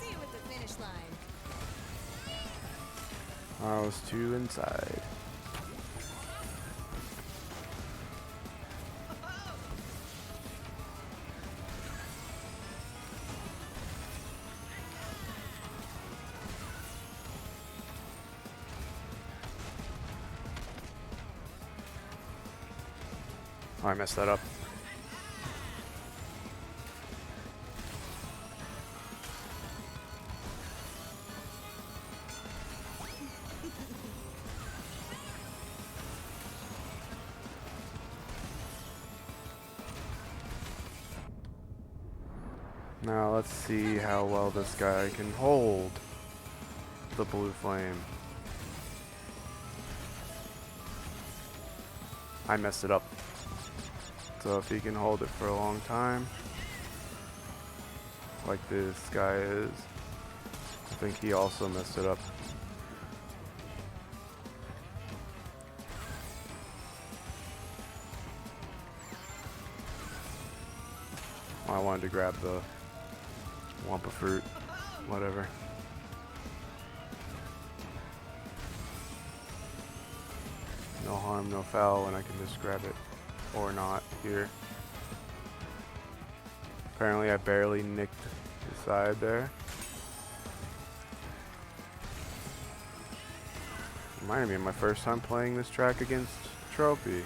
See you at the finish line. I was too inside. Oh, I messed that up. I Now let's see how well this guy can hold the blue flame. I messed it up. So if he can hold it for a long time, like this guy is, I think he also messed it up. I wanted to grab the Wampa fruit, whatever. No harm, no foul, and I can just grab it or not here. Apparently I barely nicked the side there. Reminded me of my first time playing this track against Trophy.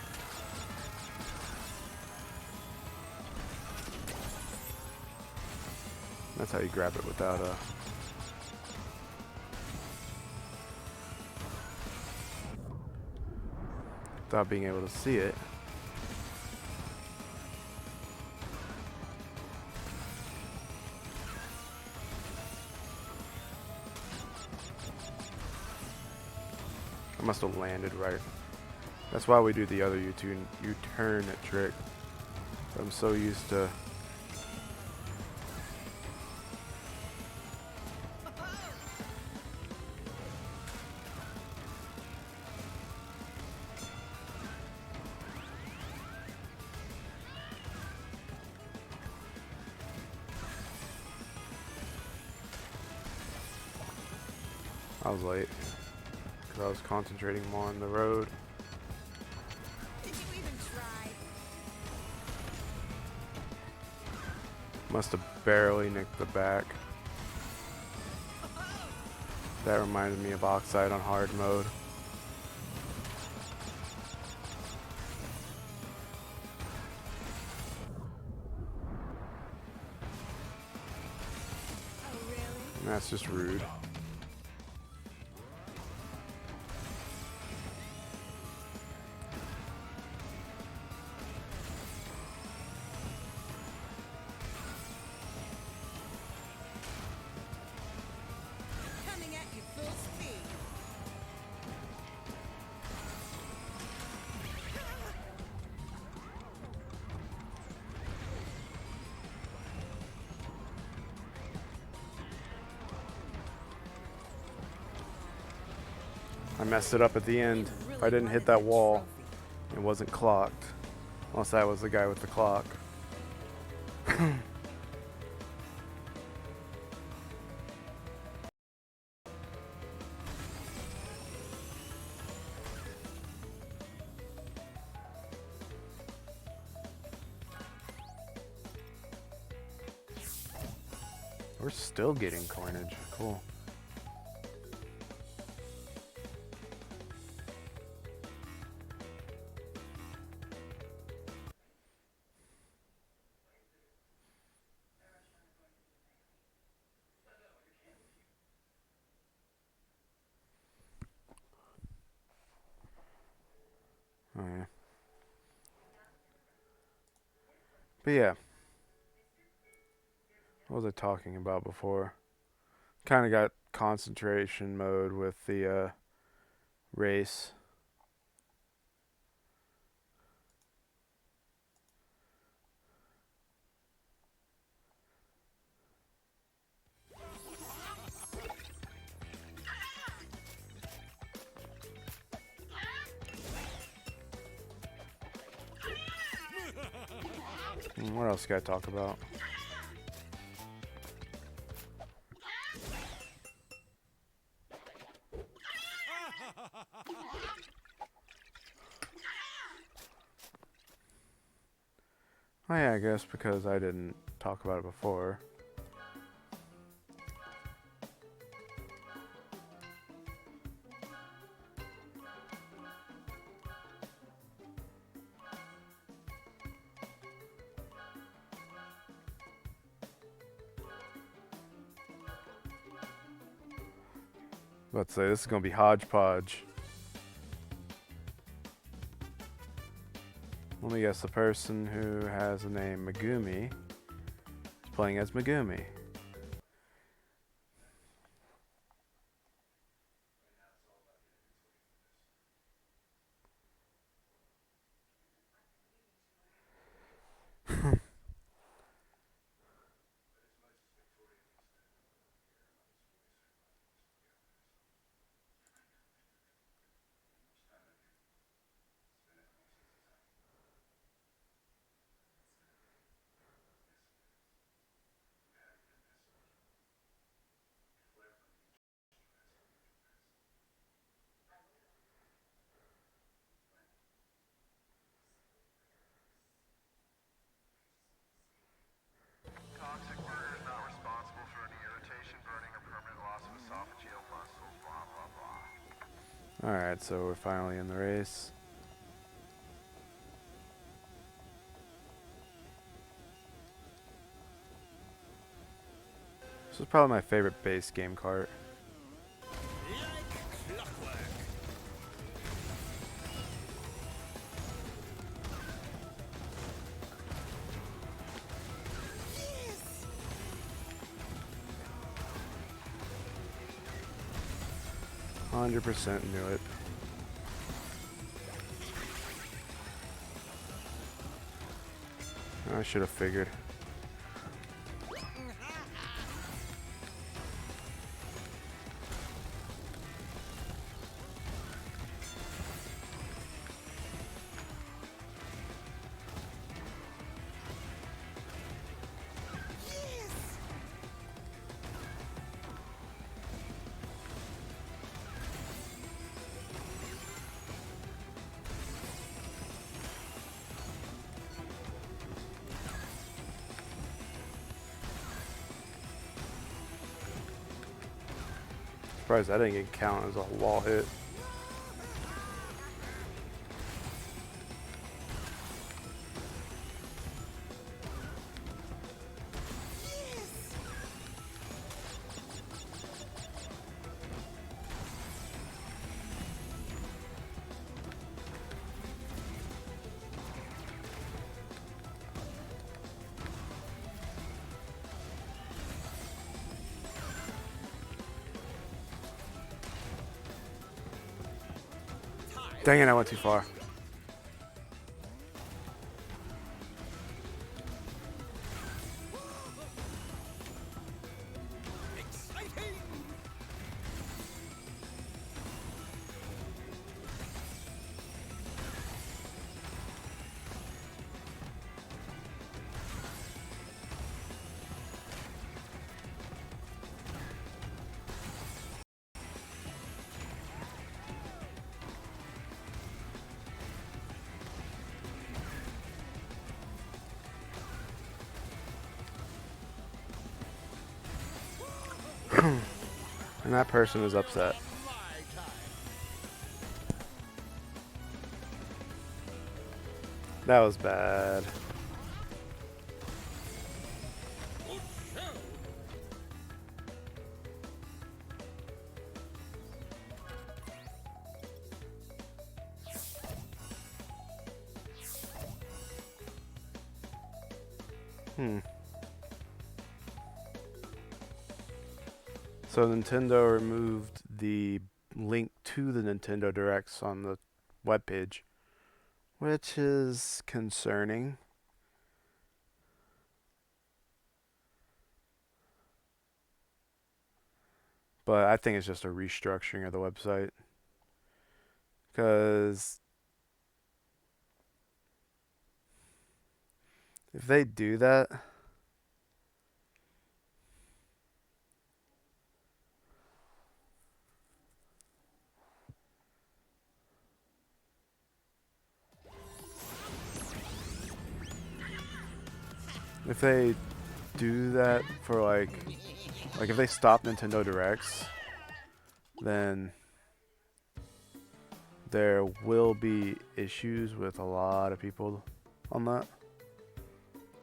That's how you grab it without being able to see it. I must have landed right. That's why we do the other U-turn trick. I'm so used to. I was late because I was concentrating more on the road. Did you even try? Must have barely nicked the back. That reminded me of Oxide on hard mode. Oh, really? And that's just rude. Coming at you full speed. I messed it up at the end. If I didn't hit that wall, it wasn't clocked. Unless that was the guy with the clock. We're still getting coinage. Cool. Oh yeah. But yeah. What was I talking about before? Kind of got concentration mode with the race. What else can I talk about? Oh yeah, I guess because I didn't talk about it before. Let's say this is gonna be hodgepodge. Let me guess, the person who has the name Megumi is playing as Megumi. Toxic burger is not responsible for any irritation, burning, or permanent loss of esophageal muscles, blah, blah, blah. Alright, so we're finally in the race. This is probably my favorite base game cart. Like clockwork. 100% knew it. I should have figured. Surprised that didn't get count as a wall hit. Dang it, I went too far. Exciting! And that person is upset. My time. That was bad. Good show. So Nintendo removed the link to the Nintendo Directs on the webpage, which is concerning. But I think it's just a restructuring of the website. Because if they do that, if they do that for like if they stop Nintendo Directs, then there will be issues with a lot of people on that.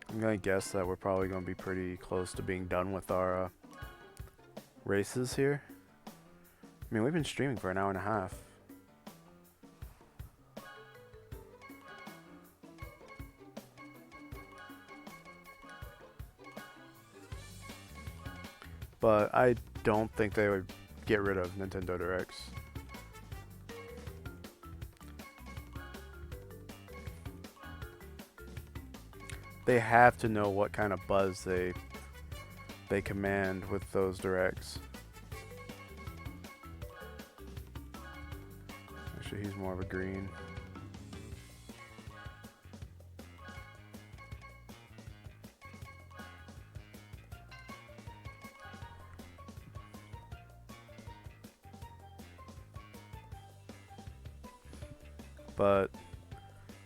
I'm gonna guess that we're probably gonna be pretty close to being done with our races here. I mean, we've been streaming for an hour and a half. But I don't think they would get rid of Nintendo Directs. They have to know what kind of buzz they command with those Directs. Actually, he's more of a green. But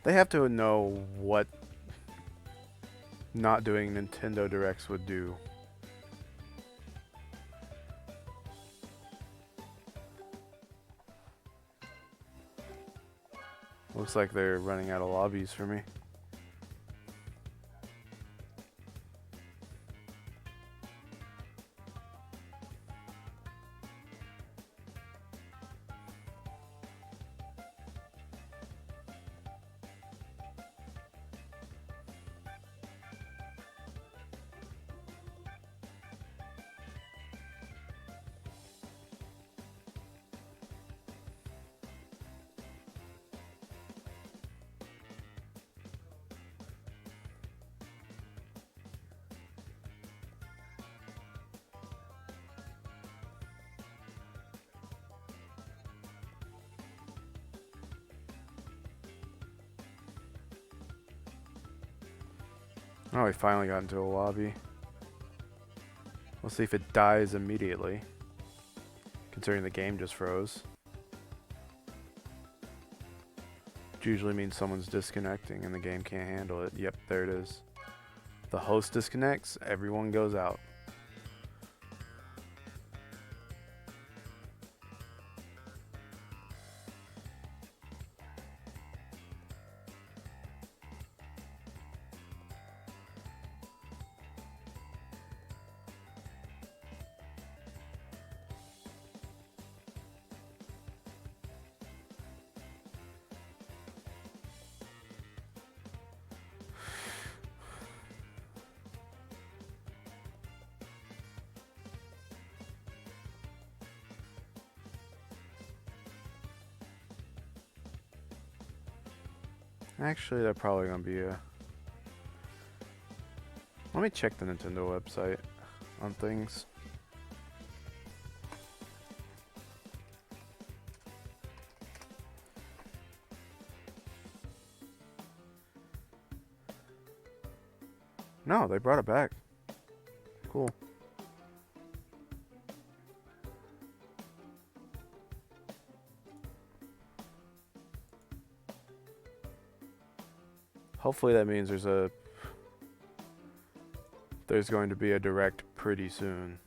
they have to know what not doing Nintendo Directs would do. Looks like they're running out of lobbies for me. Oh, we finally got into a lobby. We'll see if it dies immediately, considering the game just froze. Which usually means someone's disconnecting and the game can't handle it. Yep, there it is. The host disconnects, everyone goes out. Actually, they're probably gonna be a... Let me check the Nintendo website on things. No, they brought it back. Cool. Hopefully that means there's going to be a direct pretty soon.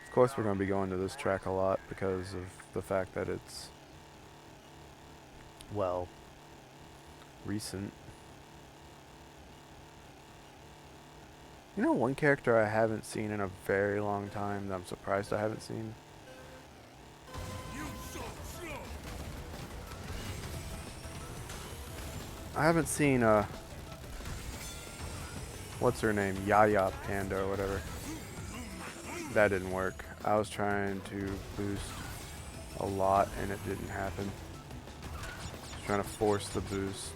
Of course we're going to be going to this track a lot because of the fact that it's, well, recent. You know one character I haven't seen in a very long time that I'm surprised I haven't seen? I haven't seen, what's her name? Yaya Panda or whatever. That didn't work. I was trying to boost a lot and it didn't happen. Trying to force the boost.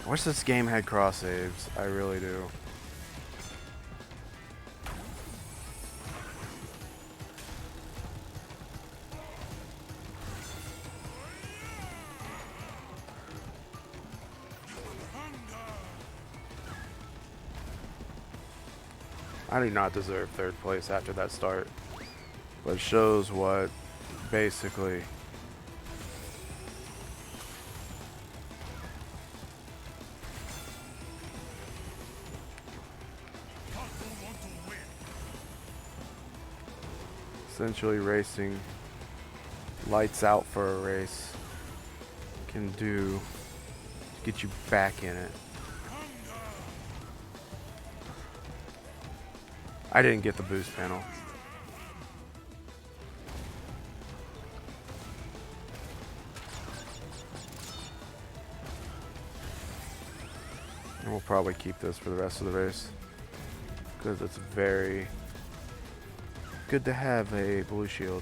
I wish this game had cross saves. I really do. I do not deserve third place after that start. But it shows what basically essentially racing lights out for a race can do to get you back in it. I didn't get the boost panel. And we'll probably keep this for the rest of the race because it's very good to have a blue shield.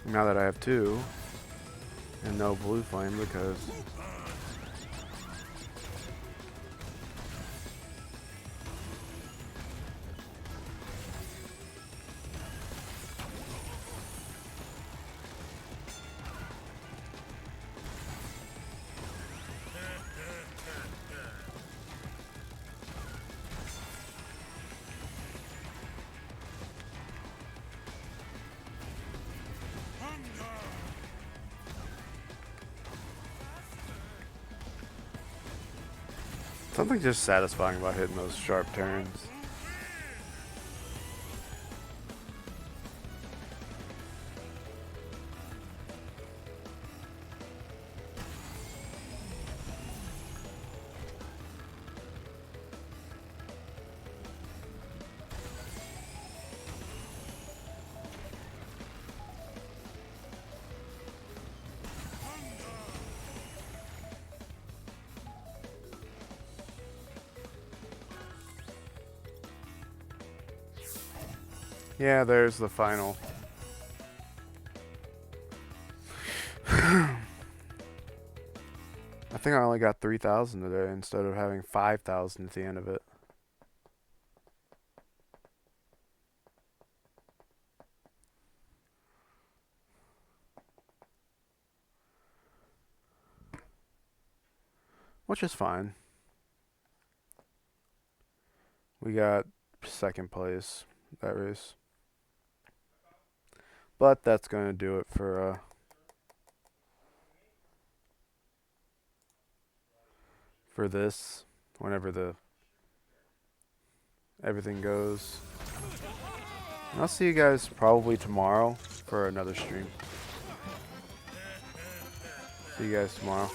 Now that I have two and no blue flame because something just satisfying about hitting those sharp turns. Yeah, there's the final. I think I only got 3,000 today instead of having 5,000 at the end of it. Which is fine. We got second place that race. But that's going to do it for this, whenever the everything goes. And I'll see you guys probably tomorrow for another stream. See you guys tomorrow.